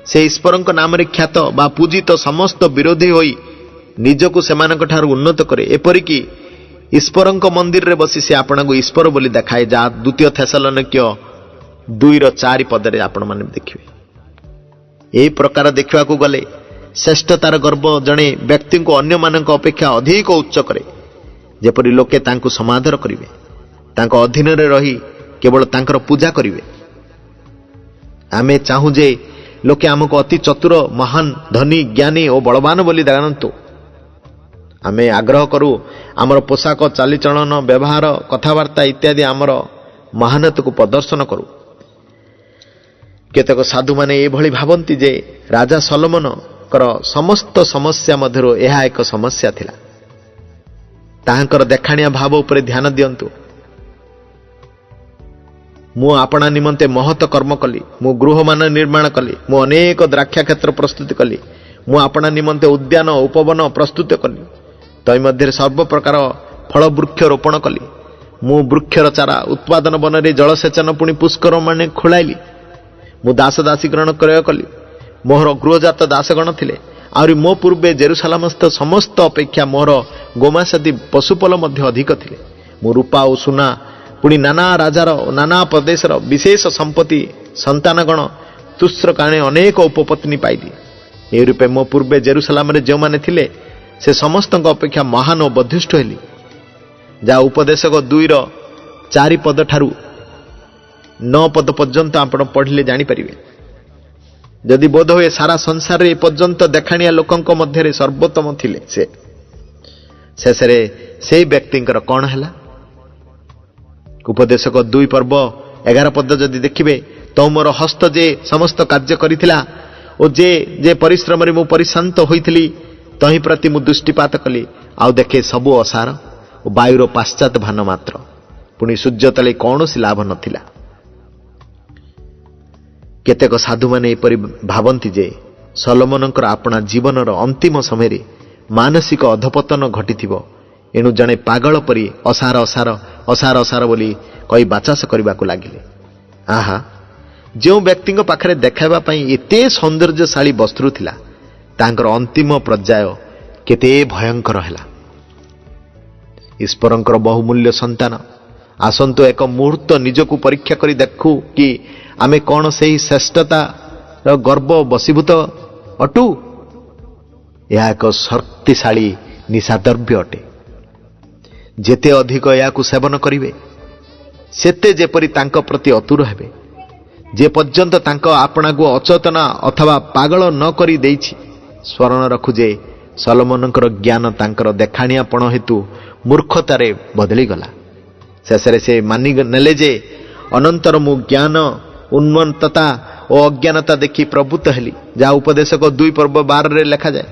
ସେ ଈଶ୍ୱରଙ୍କ ନାମରେ ଖ୍ୟାତ ବା ପୂଜିତ ସମସ୍ତ ବିରୋଧୀ ହୋଇ ନିଜକୁ ସେମାନଙ୍କ ଠାରୁ ଉନ୍ନତ କରେ। ଏପରିକି ଈଶ୍ୱରଙ୍କ ମନ୍ଦିରରେ ବସି ସେ ଆପଣଙ୍କୁ ଈଶ୍ୱର ବୋଲି ଦେଖାଏ, ଯାହା 2 ଥେସଲୋନିକ୍ୟ 2:4 ପଦରେ ଆପଣମାନେ ଦେଖିବେ। ଏହି ପ୍ରକାର ଦେଖିବାକୁ ଗଲେ ଶ୍ରେଷ୍ଠତାର ଗର୍ବ ଜଣେ ବ୍ୟକ୍ତିଙ୍କୁ ଅନ୍ୟମାନଙ୍କ ଅପେକ୍ଷା ଅଧିକ ଉଚ୍ଚ କରେ। ଯେପରି ଲୋକେ ତାଙ୍କୁ ସମାଦର କରିବେ, ତାଙ୍କ ଅଧୀନରେ ରହି କେବଳ ତାଙ୍କର ପୂଜା କରିବେ। ଆମେ ଚାହୁଁ ଯେ ଲୋକେ ଆମକୁ ଅତି ଚତୁର, ମହାନ, ଧନୀ, ଜ୍ଞାନୀ ଓ ବଳବାନ ବୋଲି ଜାଣନ୍ତୁ। ଆମେ ଆଗ୍ରହ କରୁ ଆମର ପୋଷାକ, ଚାଲିଚଳନ, ବ୍ୟବହାର, କଥାବାର୍ତ୍ତା ଇତ୍ୟାଦି ଆମର ମହାନତାକୁ ପ୍ରଦର୍ଶନ କରୁ। କେତେକ ସାଧୁମାନେ ଏଭଳି ଭାବନ୍ତି ଯେ ରାଜା ସଲୋମନଙ୍କର ସମସ୍ତ ସମସ୍ୟା ମଧ୍ୟରୁ ଏହା ଏକ ସମସ୍ୟା ଥିଲା। ତାହାଙ୍କର ଦେଖାଣିଆ ଭାବ ଉପରେ ଧ୍ୟାନ ଦିଅନ୍ତୁ। ମୁଁ ଆପଣା ନିମନ୍ତେ ମହତ କର୍ମ କଲି, ମୁଁ ଗୃହମାନ ନିର୍ମାଣ କଲି, ମୁଁ ଅନେକ ଦ୍ରାକ୍ଷା କ୍ଷେତ୍ର ପ୍ରସ୍ତୁତି କଲି, ମୁଁ ଆପଣା ନିମନ୍ତେ ଉଦ୍ୟାନ ଉପବନ ପ୍ରସ୍ତୁତ କଲି, ତନ୍ମଧ୍ୟରେ ସର୍ବପ୍ରକାର ଫଳ ବୃକ୍ଷ ରୋପଣ କଲି, ମୁଁ ବୃକ୍ଷର ଚାରା ଉତ୍ପାଦନ ବନରେ ଜଳସେଚନ ପୁଣି ପୁଷ୍କର ମାନେ ଖୋଳାଇଲି, ମୁଁ ଦାସ ଦାସୀ ଗ୍ରହଣ କ୍ରୟ କଲି, ମୋହର ଗୃହଜାତ ଦାସଗଣ ଥିଲେ, ଆହୁରି ମୋ ପୂର୍ବେ ଜେରୁସାଲାମସ୍ଥ ସମସ୍ତ ଅପେକ୍ଷା ମୋହର ଗୋମାସାଦି ପଶୁପଲ ମଧ୍ୟ ଅଧିକ ଥିଲେ, ମୁଁ ରୂପା ଓ ସୁନା ପୁଣି ନାନା ରାଜାର ଓ ନାନା ପ୍ରଦେଶର ବିଶେଷ ସମ୍ପତ୍ତି ସନ୍ତାନଗଣ ତୁସ୍ର କାରଣେ ଅନେକ ଉପପତ୍ନୀ ପାଇଲି। ଏହି ରୂପେ ମୋ ପୂର୍ବେ ଜେରୁସାଲାମରେ ଯେଉଁମାନେ ଥିଲେ ସେ ସମସ୍ତଙ୍କ ଅପେକ୍ଷା ମହାନ ଓ ବଧିଷ୍ଠ ହେଲି, ଯାହା ଉପଦେଶକ 2:4 ପଦ ଠାରୁ 9 ପଦ ପର୍ଯ୍ୟନ୍ତ ଆପଣ ପଢ଼ିଲେ ଜାଣିପାରିବେ। ଯଦି ବୋଧ ହୁଏ ସାରା ସଂସାରରେ ଏପର୍ଯ୍ୟନ୍ତ ଦେଖାଣିଆ ଲୋକଙ୍କ ମଧ୍ୟରେ ସର୍ବୋତ୍ତମ ଥିଲେ ସେ, ଶେଷରେ ସେହି ବ୍ୟକ୍ତିଙ୍କର କ'ଣ ହେଲା? ଉପଦେଶକ 2 ପର୍ବ 11 ପଦ ଯଦି ଦେଖିବେ, ତ ମୋର ହସ୍ତ ଯେ ସମସ୍ତ କାର୍ଯ୍ୟ କରିଥିଲା ଓ ଯେ ପରିଶ୍ରମରେ ମୁଁ ପରିଶାନ୍ତ ହୋଇଥିଲି, ତହିଁ ପ୍ରତି ମୁଁ ଦୃଷ୍ଟିପାତ କଲି, ଆଉ ଦେଖେ ସବୁ ଅସାର ଓ ବାୟୁର ପାଶ୍ଚାତ ଭାନ ମାତ୍ର, ପୁଣି ସୂର୍ଯ୍ୟ ତଳେ କୌଣସି ଲାଭ ନଥିଲା। କେତେକ ସାଧୁମାନେ ଏପରି ଭାବନ୍ତି ଯେ ସଲୋମନଙ୍କର ଆପଣା ଜୀବନର ଅନ୍ତିମ ସମୟରେ ମାନସିକ ଅଧପତନ ଘଟିଥିବ, ଏଣୁ ଜଣେ ପାଗଳ ପରି ଅସାର ଅସାର ଅସାର ଅସାର ବୋଲି କହି ବାଚାସ କରିବାକୁ ଲାଗିଲେ। ଆହା, ଯେଉଁ ବ୍ୟକ୍ତିଙ୍କ ପାଖରେ ଦେଖାଇବା ପାଇଁ ଏତେ ସୌନ୍ଦର୍ଯ୍ୟଶାଳୀ ବସ୍ତୁ ଥିଲା, ତାଙ୍କର ଅନ୍ତିମ ପର୍ଯ୍ୟାୟ କେତେ ଭୟଙ୍କର ହେଲା। ଈଶ୍ୱରଙ୍କର ବହୁମୂଲ୍ୟ ସନ୍ତାନ, ଆସନ୍ତୁ ଏକ ମୁହୂର୍ତ୍ତ ନିଜକୁ ପରୀକ୍ଷା କରି ଦେଖୁ କି ଆମେ କ'ଣ ସେହି ଶ୍ରେଷ୍ଠତାର ଗର୍ବ ବଶୀଭୂତ ଅଟୁ? ଏହା ଏକ ଶକ୍ତିଶାଳୀ ନିଶାଦ୍ରବ୍ୟ ଅଟେ। ଯେତେ ଅଧିକ ଏହାକୁ ସେବନ କରିବେ, ସେତେ ଯେପରି ତାଙ୍କ ପ୍ରତି ଅତୁର ହେବେ। ଯେ ପର୍ଯ୍ୟନ୍ତ ତାଙ୍କ ଆପଣାକୁ ଅଚେତନା ଅଥବା ପାଗଳ ନ କରି ଦେଇଛି। ସ୍ମରଣ ରଖୁ ଯେ ସଲୋମନଙ୍କର ଜ୍ଞାନ ତାଙ୍କର ଦେଖାଣିଆପଣ ହେତୁ ମୂର୍ଖତାରେ ବଦଳିଗଲା। ଶେଷରେ ସେ ମାନି ନେଲେ ଯେ ଅନନ୍ତର ମୁଁ ଜ୍ଞାନ, ଉନ୍ମତ୍ତତା ଓ ଅଜ୍ଞାନତା ଦେଖି ପ୍ରଭୁତ ହେଲି, ଯାହା ଉପଦେଶକ 2 ପର୍ବ 12ରେ ଲେଖାଯାଏ।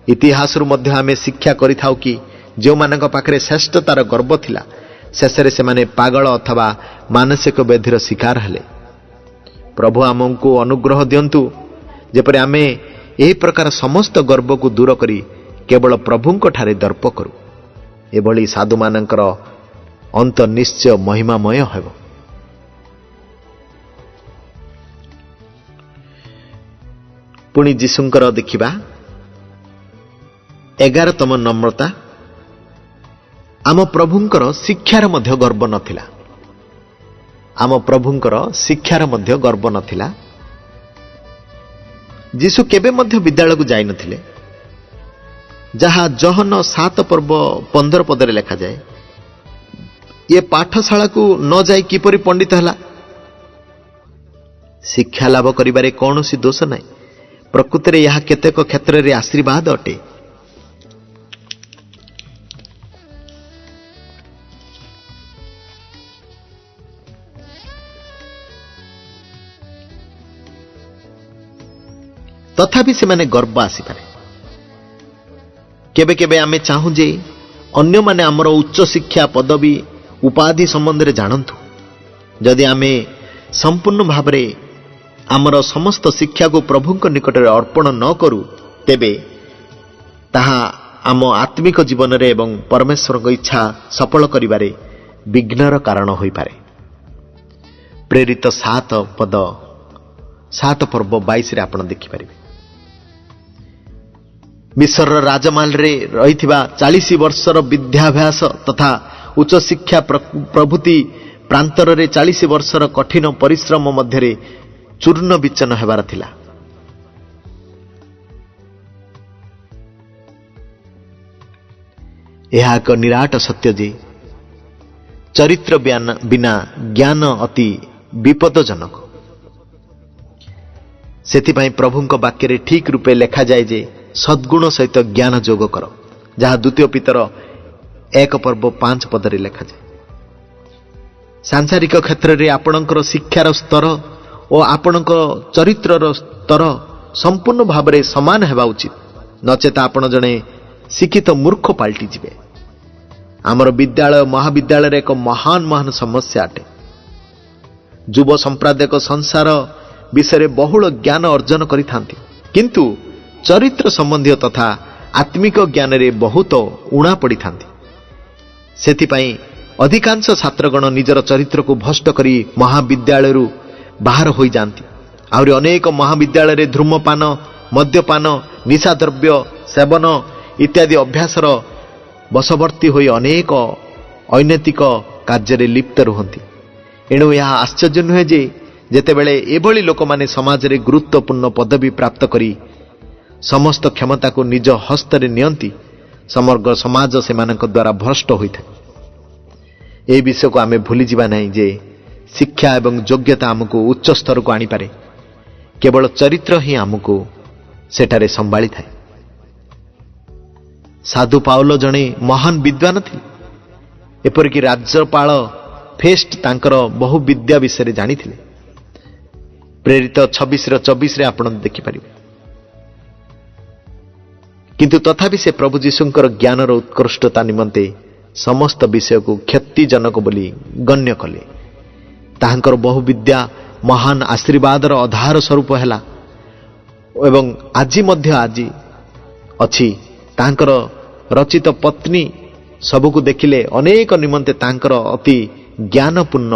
ଇତିହାସରୁ ମଧ୍ୟ ଆମେ ଶିକ୍ଷା କରିଥାଉ କି ଯେଉଁମାନଙ୍କ ପାଖରେ ଶ୍ରେଷ୍ଠତାର ଗର୍ବ ଥିଲା, ଶେଷରେ ସେମାନେ ପାଗଳ ଅଥବା ମାନସିକ ବ୍ୟାଧିର ଶିକାର ହେଲେ। ପ୍ରଭୁ ଆମକୁ ଅନୁଗ୍ରହ ଦିଅନ୍ତୁ ଯେପରି ଆମେ ଏହି ପ୍ରକାର ସମସ୍ତ ଗର୍ବକୁ ଦୂର କରି କେବଳ ପ୍ରଭୁଙ୍କ ଠାରେ ଦର୍ପ କରୁ। ଏଭଳି ସାଧୁମାନଙ୍କର ଅନ୍ତ ନିଶ୍ଚୟ ମହିମାମୟ ହେବ। ପୁଣି ଯୀଶୁଙ୍କର ଦେଖିବା 11ତମ ନମ୍ରତା। ଆମ ପ୍ରଭୁଙ୍କର ଶିକ୍ଷାର ମଧ୍ୟ ଗର୍ବ ନଥିଲା। ଆମ ପ୍ରଭୁଙ୍କର ଶିକ୍ଷାର ମଧ୍ୟ ଗର୍ବ ନଥିଲା। ଯୀଶୁ କେବେ ମଧ୍ୟ ବିଦ୍ୟାଳୟକୁ ଯାଇନଥିଲେ, ଯାହା ଜହନ 7 ପର୍ବ 15 ପଦରେ ଲେଖାଯାଏ। ଇଏ ପାଠଶାଳାକୁ ନ ଯାଇ କିପରି ପଣ୍ଡିତ ହେଲା? ଶିକ୍ଷା ଲାଭ କରିବାରେ କୌଣସି ଦୋଷ ନାହିଁ। ପ୍ରକୃତରେ ଏହା କେତେକ କ୍ଷେତ୍ରରେ ଆଶୀର୍ବାଦ ଅଟେ। ତଥାପି ସେମାନେ ଗର୍ବ ଆସିପାରେ। କେବେ କେବେ ଆମେ ଚାହୁଁ ଯେ ଅନ୍ୟମାନେ ଆମର ଉଚ୍ଚ ଶିକ୍ଷା ପଦବୀ ଉପାଧି ସମ୍ବନ୍ଧରେ ଜାଣନ୍ତୁ। ଯଦି ଆମେ ସମ୍ପୂର୍ଣ୍ଣ ଭାବରେ ଆମର ସମସ୍ତ ଶିକ୍ଷାକୁ ପ୍ରଭୁଙ୍କ ନିକଟରେ ଅର୍ପଣ ନ କରୁ, ତେବେ ତାହା ଆମ ଆତ୍ମିକ ଜୀବନରେ ଏବଂ ପରମେଶ୍ୱରଙ୍କ ଇଚ୍ଛା ସଫଳ କରିବାରେ ବିଘ୍ନର କାରଣ ହୋଇପାରେ। ପ୍ରେରିତ 7 ପର୍ବ 22ରେ ଆପଣ ଦେଖିପାରିବେ। ମିଶରର ରାଜମାଲରେ ରହିଥିବା 40 ବର୍ଷର ବିଦ୍ୟାଭ୍ୟାସ ତଥା ଉଚ୍ଚଶିକ୍ଷା ପ୍ରଭୃତି ପ୍ରାନ୍ତରରେ 40 ବର୍ଷର କଠିନ ପରିଶ୍ରମ ମଧ୍ୟରେ ଚୂର୍ଣ୍ଣ ବିଚ୍ଛନ୍ନ ହେବାର ଥିଲା। ଏହା ଏକ ନିରାଟ ସତ୍ୟ ଯେ ଚରିତ୍ର ବିନା ଜ୍ଞାନ ଅତି ବିପଦଜନକ। ସେଥିପାଇଁ ପ୍ରଭୁଙ୍କ ବାକ୍ୟରେ ଠିକ୍ ରୂପେ ଲେଖାଯାଏ ଯେ ସଦ୍ଗୁଣ ସହିତ ଜ୍ଞାନ ଯୋଗ କର, ଯାହା ଦ୍ୱିତୀୟ ପିତର 1 ପର୍ବ 5 ପଦରେ ଲେଖାଯାଏ। ସାଂସାରିକ କ୍ଷେତ୍ରରେ ଆପଣଙ୍କର ଶିକ୍ଷାର ସ୍ତର ଓ ଆପଣଙ୍କ ଚରିତ୍ରର ସ୍ତର ସମ୍ପୂର୍ଣ୍ଣ ଭାବରେ ସମାନ ହେବା ଉଚିତ, ନଚେତ ଆପଣ ଜଣେ ଶିକ୍ଷିତ ମୂର୍ଖ ପାଲଟିଯିବେ। ଆମର ବିଦ୍ୟାଳୟ ମହାବିଦ୍ୟାଳୟରେ ଏକ ମହାନ ସମସ୍ୟା ଅଟେ। ଯୁବ ସମ୍ପ୍ରଦାୟକ ସଂସାର ବିଷୟରେ ବହୁଳ ଜ୍ଞାନ ଅର୍ଜନ କରିଥାନ୍ତି, କିନ୍ତୁ ଚରିତ୍ର ସମ୍ବନ୍ଧୀୟ ତଥା ଆତ୍ମିକ ଜ୍ଞାନରେ ବହୁତ ଉଣା ପଡ଼ିଥାନ୍ତି। ସେଥିପାଇଁ ଅଧିକାଂଶ ଛାତ୍ରଗଣ ନିଜର ଚରିତ୍ରକୁ ଭ୍ରଷ୍ଟ କରି ମହାବିଦ୍ୟାଳୟରୁ ବାହାର ହୋଇଯାଆନ୍ତି। ଆହୁରି ଅନେକ ମହାବିଦ୍ୟାଳୟରେ ଧୂମପାନ, ମଦ୍ୟପାନ, ନିଶାଦ୍ରବ୍ୟ ସେବନ ଇତ୍ୟାଦି ଅଭ୍ୟାସର ବଶବର୍ତ୍ତୀ ହୋଇ ଅନେକ ଅନୈତିକ କାର୍ଯ୍ୟରେ ଲିପ୍ତ ରୁହନ୍ତି। ଏଣୁ ଏହା ଆଶ୍ଚର୍ଯ୍ୟ ନୁହେଁ ଯେ ଯେତେବେଳେ ଏଭଳି ଲୋକମାନେ ସମାଜରେ ଗୁରୁତ୍ୱପୂର୍ଣ୍ଣ ପଦବୀ ପ୍ରାପ୍ତ କରି ସମସ୍ତ କ୍ଷମତାକୁ ନିଜ ହସ୍ତରେ ନିଅନ୍ତି, ସମଗ୍ର ସମାଜ ସେମାନଙ୍କ ଦ୍ୱାରା ଭ୍ରଷ୍ଟ ହୋଇଥାଏ। ଏହି ବିଷୟକୁ ଆମେ ଭୁଲିଯିବା ନାହିଁ ଯେ ଶିକ୍ଷା ଏବଂ ଯୋଗ୍ୟତା ଆମକୁ ଉଚ୍ଚ ସ୍ତରକୁ ଆଣିପାରେ, କେବଳ ଚରିତ୍ର ହିଁ ଆମକୁ ସେଠାରେ ସମ୍ଭାଳିଥାଏ। ସାଧୁ ପାଉଲ ଜଣେ ମହାନ ବିଦ୍ୱାନ ଥିଲେ। ଏପରିକି ରାଜ୍ୟପାଳ ଫେଷ୍ଟ ତାଙ୍କର ବହୁ ବିଦ୍ୟା ବିଷୟରେ ଜାଣିଥିଲେ। ପ୍ରେରିତ 26:24 ଆପଣ ଦେଖିପାରିବେ। କିନ୍ତୁ ତଥାପି ସେ ପ୍ରଭୁ ଯୀଶୁଙ୍କର ଜ୍ଞାନର ଉତ୍କୃଷ୍ଟତା ନିମନ୍ତେ ସମସ୍ତ ବିଷୟକୁ କ୍ଷତିଜନକ ବୋଲି ଗଣ୍ୟ କଲେ। ତାହାଙ୍କର ବହୁ ବିଦ୍ୟା ମହାନ ଆଶୀର୍ବାଦର ଆଧାର ସ୍ୱରୂପ ହେଲା ଏବଂ ଆଜି ମଧ୍ୟ ଅଛି। ତାଙ୍କର ରଚିତ ପତ୍ନୀ ସବୁକୁ ଦେଖିଲେ ଅନେକ ନିମନ୍ତେ ତାଙ୍କର ଅତି ଜ୍ଞାନପୂର୍ଣ୍ଣ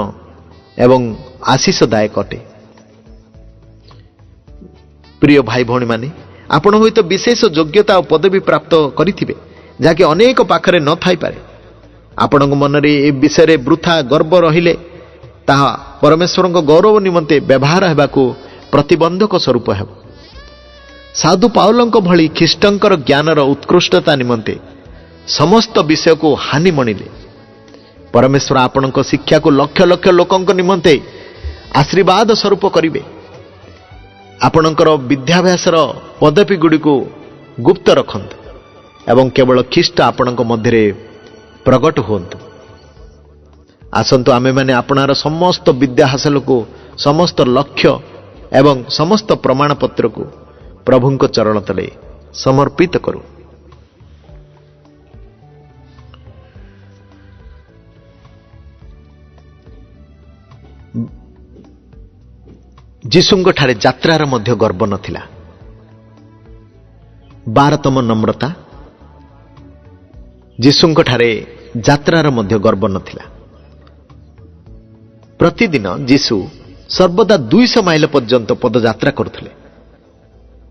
ଏବଂ ଆଶୀଷଦାୟକ ଅଟେ। ପ୍ରିୟ ଭାଇ ଭଉଣୀମାନେ, ଆପଣ ହୁଏତ ବିଶେଷ ଯୋଗ୍ୟତା ଓ ପଦବୀ ପ୍ରାପ୍ତ କରିଥିବେ, ଯାହାକି ଅନେକ ପାଖରେ ନ ଥାଇପାରେ। ଆପଣଙ୍କ ମନରେ ଏ ବିଷୟରେ ବୃଥା ଗର୍ବ ରହିଲେ ତାହା ପରମେଶ୍ୱରଙ୍କ ଗୌରବ ନିମନ୍ତେ ବ୍ୟବହାର ହେବାକୁ ପ୍ରତିବନ୍ଧକ ସ୍ୱରୂପ ହେବ। ସାଧୁ ପାଉଲଙ୍କ ଭଳି ଖ୍ରୀଷ୍ଟଙ୍କର ଜ୍ଞାନର ଉତ୍କୃଷ୍ଟତା ନିମନ୍ତେ ସମସ୍ତ ବିଷୟକୁ ହାନି ମଣିଲେ ପରମେଶ୍ୱର ଆପଣଙ୍କ ଶିକ୍ଷାକୁ ଲକ୍ଷ ଲକ୍ଷ ଲୋକଙ୍କ ନିମନ୍ତେ ଆଶୀର୍ବାଦ ସ୍ୱରୂପ କରିବେ। ଆପଣଙ୍କର ବିଦ୍ୟାଭ୍ୟାସର ପଦବୀଗୁଡ଼ିକୁ ଗୁପ୍ତ ରଖନ୍ତୁ ଏବଂ କେବଳ ଖ୍ରୀଷ୍ଟ ଆପଣଙ୍କ ମଧ୍ୟରେ ପ୍ରକଟ ହୁଅନ୍ତୁ। ଆସନ୍ତୁ ଆମେମାନେ ଆପଣାର ସମସ୍ତ ବିଦ୍ୟା ହାସଲକୁ, ସମସ୍ତ ଲକ୍ଷ୍ୟ ଏବଂ ସମସ୍ତ ପ୍ରମାଣପତ୍ରକୁ ପ୍ରଭୁଙ୍କ ଚରଣ ତଳେ ସମର୍ପିତ କରୁ। ଯୀଶୁଙ୍କଠାରେ ଯାତ୍ରାର ମଧ୍ୟ ଗର୍ବ ନଥିଲା। 12ତମ ନମ୍ରତା। ଯୀଶୁଙ୍କଠାରେ ଯାତ୍ରାର ମଧ୍ୟ ଗର୍ବ ନଥିଲା। ପ୍ରତିଦିନ ଯୀଶୁ ସର୍ବଦା 200 ମାଇଲ ପର୍ଯ୍ୟନ୍ତ ପଦଯାତ୍ରା କରୁଥିଲେ।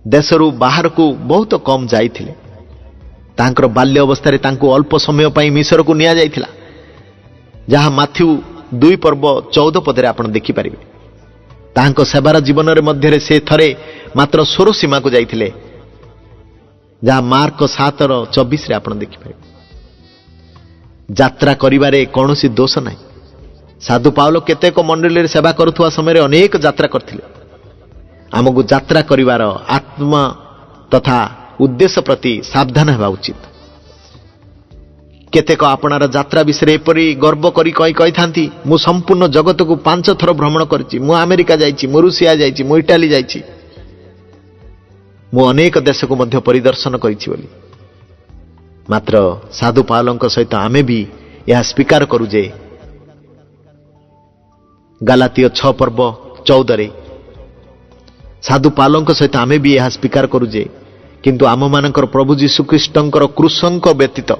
ଦେଶରୁ ବାହାରକୁ ବହୁତ କମ୍ ଯାଇଥିଲେ। ତାଙ୍କର ବାଲ୍ୟ ଅବସ୍ଥାରେ ତାଙ୍କୁ ଅଳ୍ପ ସମୟ ପାଇଁ ମିଶରକୁ ନିଆଯାଇଥିଲା, ଯାହା ମାଥ୍ୟୁ 2 ପର୍ବ 14 ପଦରେ ଆପଣ ଦେଖିପାରିବେ। ତାଙ୍କ ସେବାର ଜୀବନରେ ମଧ୍ୟରେ ସେ ଥରେ ମାତ୍ର ସ୍ୱର ସୀମାକୁ ଯାଇଥିଲେ, ଯାହା ମାର୍କ 7:24 ଆପଣ ଦେଖିପାରିବେ। ଯାତ୍ରା କରିବାରେ କୌଣସି ଦୋଷ ନାହିଁ। ସାଧୁ ପାଉଲ କେତେକ ମଣ୍ଡଳୀରେ ସେବା କରୁଥିବା ସମୟରେ ଅନେକ ଯାତ୍ରା କରିଥିଲେ। ଆମକୁ ଯାତ୍ରା କରିବାର ଆତ୍ମା ତଥା ଉଦ୍ଦେଶ୍ୟ ପ୍ରତି ସାବଧାନ ହେବା ଉଚିତ। କେତେକ ଆପଣାର ଯାତ୍ରା ବିଷୟରେ ଏପରି ଗର୍ବ କରି କହିଥାନ୍ତି, ମୁଁ ସମ୍ପୂର୍ଣ୍ଣ ଜଗତକୁ 5 ଥର ଭ୍ରମଣ କରିଛି, ମୁଁ ଆମେରିକା ଯାଇଛି, ମୁଁ ରୁଷିଆ ଯାଇଛି, ମୁଁ ଇଟାଲୀ ଯାଇଛି। ମୁଁ ଅନେକ ଦେଶକୁ ମଧ୍ୟ ପରିଦର୍ଶନ କରିଛି ବୋଲି। ମାତ୍ର ସାଧୁ ପାଉଲଙ୍କ ସହିତ ଆମେ ବି ଏହା ସ୍ୱୀକାର କରୁ ଯେ ଗାଲାତୀୟ 6:14 ସାଧୁ ପାଉଲଙ୍କ ସହିତ ଆମେ ବି ଏହା ସ୍ୱୀକାର କରୁ ଯେ କିନ୍ତୁ ଆମମାନଙ୍କର ପ୍ରଭୁ ଯୀଶୁଖ୍ରୀଷ୍ଟଙ୍କର କୃଷଙ୍କ ବ୍ୟତୀତ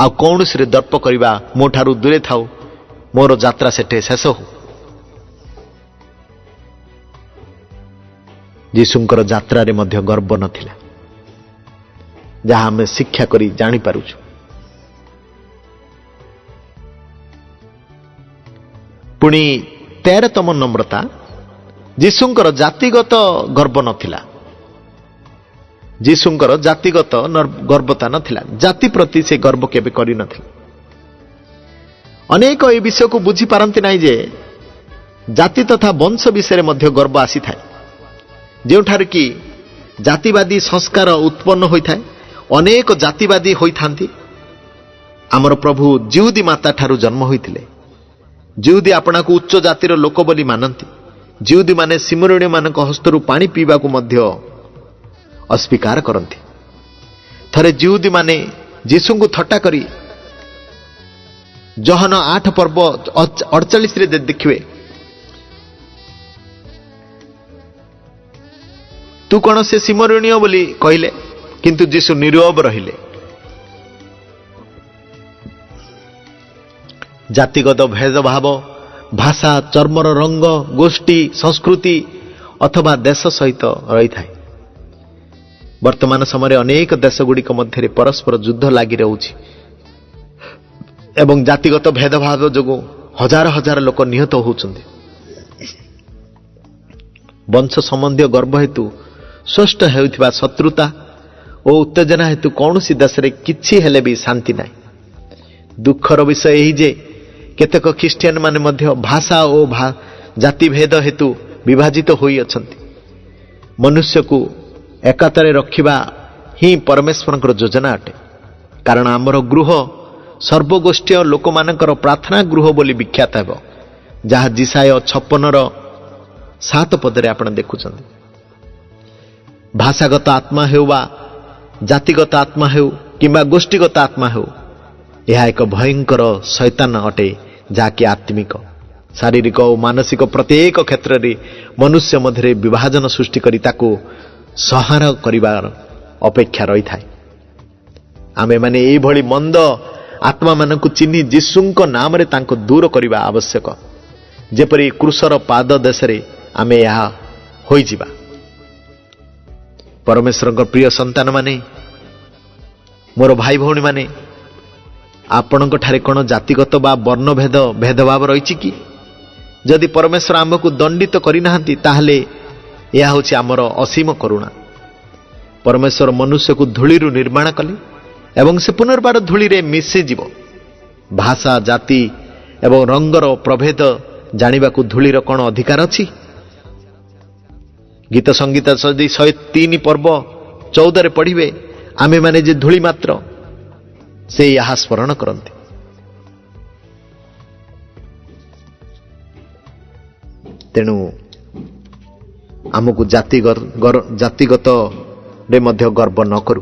ଆଉ କୌଣସିରେ ଦର୍ପ କରିବା ମୋ ଠାରୁ ଦୂରେ ଥାଉ, ମୋର ଯାତ୍ରା ସେଠେ ଶେଷ ହଉ। ଯୀଶୁଙ୍କର ଯାତ୍ରାରେ ମଧ୍ୟ ଗର୍ବ ନଥିଲା, ଯାହା ଆମେ ଶିକ୍ଷା କରି ଜାଣିପାରୁଛୁ। ପୁଣି 13ତମ ନମ୍ରତା, ଯୀଶୁଙ୍କର ଜାତିଗତ ଗର୍ବ ନଥିଲା। ଯୀଶୁଙ୍କର ଜାତିଗତ ଗର୍ବତା ନଥିଲା, ଜାତି ପ୍ରତି ସେ ଗର୍ବ କେବେ କରିନଥିଲେ। ଅନେକ ଏ ବିଷୟକୁ ବୁଝିପାରନ୍ତି ନାହିଁ ଯେ ଜାତି ତଥା ବଂଶ ବିଷୟରେ ମଧ୍ୟ ଗର୍ବ ଆସିଥାଏ। ଯେଉଁଠାରେ କି ଜାତିବାଦୀ ସଂସ୍କାର ଉତ୍ପନ୍ନ ହୋଇଥାଏ, ଅନେକ ଜାତିବାଦୀ ହୋଇଥାନ୍ତି। ଆମର ପ୍ରଭୁ ଜିହୁଦୀ ମାତା ଠାରୁ ଜନ୍ମ ହୋଇଥିଲେ। ଜିହୁଦୀ ଆପଣାକୁ ଉଚ୍ଚ ଜାତିର ଲୋକ ବୋଲି ମାନନ୍ତି। ଜିହୁଦୀମାନେ ସିମରିଣୀମାନଙ୍କ ହସ୍ତରୁ ପାଣି ପିଇବାକୁ ମଧ୍ୟ ଅସ୍ୱୀକାର କରନ୍ତି। ଥରେ ଜିହୁଦୀମାନେ ଯୀଶୁଙ୍କୁ ଥଟ୍ଟା କରି ଯୋହନ 8:48 ଦେଖିବେ, ତୁ କଣ ସେ ସିମରିଣୀୟ ବୋଲି କହିଲେ, କିନ୍ତୁ ଯୀଶୁ ନିରବ ରହିଲେ। ଜାତିଗତ ଭେଦଭାବ ଭାଷା, ଚର୍ମର ରଙ୍ଗ, ଗୋଷ୍ଠୀ, ସଂସ୍କୃତି ଅଥବା ଦେଶ ସହିତ ରହିଥାଏ। ବର୍ତ୍ତମାନ ସମୟରେ ଅନେକ ଦେଶଗୁଡ଼ିକ ମଧ୍ୟରେ ପରସ୍ପର ଯୁଦ୍ଧ ଲାଗି ରହୁଛି ଏବଂ ଜାତିଗତ ଭେଦଭାବ ଯୋଗୁଁ ହଜାର ହଜାର ଲୋକ ନିହତ ହେଉଛନ୍ତି। ବଂଶ ସମ୍ବନ୍ଧୀୟ ଗର୍ବ ହେତୁ ସୃଷ୍ଟ ହେଉଥିବା ଶତ୍ରୁତା ଓ ଉତ୍ତେଜନା ହେତୁ କୌଣସି ଦେଶରେ କିଛି ହେଲେ ବି ଶାନ୍ତି ନାହିଁ। ଦୁଃଖର ବିଷୟ ଏହି ଯେ କେତେକ ଖ୍ରୀଷ୍ଟିଆନ ମାନେ ମଧ୍ୟ ଭାଷା ଓ ଜାତିଭେଦ ହେତୁ ବିଭାଜିତ ହୋଇଅଛନ୍ତି। ମନୁଷ୍ୟକୁ ଏକତାରେ ରଖିବା ହିଁ ପରମେଶ୍ୱରଙ୍କର ଯୋଜନା ଅଟେ। କାରଣ ଆମର ଗୃହ ସର୍ବଗୋଷ୍ଠୀୟ ଲୋକମାନଙ୍କର ପ୍ରାର୍ଥନା ଗୃହ ବୋଲି ବିଖ୍ୟାତ ହେବ, ଯାହା ଜିସାୟ 56:7 ଆପଣ ଦେଖୁଛନ୍ତି। ଭାଷାଗତ ଆତ୍ମା ହେଉ ବା ଜାତିଗତ ଆତ୍ମା ହେଉ କିମ୍ବା ଗୋଷ୍ଠୀଗତ ଆତ୍ମା ହେଉ, ଏହା ଏକ ଭୟଙ୍କର ଶୈତାନ ଅଟେ, ଯାହାକି ଆତ୍ମିକ, ଶାରୀରିକ ଓ ମାନସିକ ପ୍ରତ୍ୟେକ କ୍ଷେତ୍ରରେ ମନୁଷ୍ୟ ମଧ୍ୟରେ ବିଭାଜନ ସୃଷ୍ଟି କରି ତାକୁ ସଂହାର କରିବାର ଅପେକ୍ଷା ରହିଥାଏ। ଆମେମାନେ ଏଇଭଳି ମନ୍ଦ ଆତ୍ମାମାନଙ୍କୁ ଚିହ୍ନି ଯୀଶୁଙ୍କ ନାମରେ ତାଙ୍କୁ ଦୂର କରିବା ଆବଶ୍ୟକ, ଯେପରି କ୍ରୁଶର ପାଦ ଦେଶରେ ଆମେ ଏହା ହୋଇଯିବା। ପରମେଶ୍ୱରଙ୍କ ପ୍ରିୟ ସନ୍ତାନମାନେ, ମୋର ଭାଇ ଭଉଣୀମାନେ, ଆପଣଙ୍କ ଠାରେ କ'ଣ ଜାତିଗତ ବା ବର୍ଣ୍ଣଭେଦ ଭେଦଭାବ ରହିଛି କି? ଯଦି ପରମେଶ୍ୱର ଆମକୁ ଦଣ୍ଡିତ କରିନାହାନ୍ତି, ତାହେଲେ ଏହା ହେଉଛି ଆମର ଅସୀମ କରୁଣା। ପରମେଶ୍ୱର ମନୁଷ୍ୟକୁ ଧୂଳିରୁ ନିର୍ମାଣ କଲେ ଏବଂ ସେ ପୁନର୍ବାର ଧୂଳିରେ ମିଶିଯିବ। ଭାଷା, ଜାତି ଏବଂ ରଙ୍ଗର ପ୍ରଭେଦ ଜାଣିବାକୁ ଧୂଳିର କ'ଣ ଅଧିକାର ଅଛି? ଗୀତ ସଙ୍ଗୀତ ଯଦି 103:14 ପଢ଼ିବେ, ଆମେମାନେ ଯେ ଧୂଳି ମାତ୍ର, ସେ ଏହା ସ୍ମରଣ କରନ୍ତି। ତେଣୁ ଆମକୁ ଜାତିଗତରେ ମଧ୍ୟ ଗର୍ବ ନ କରୁ।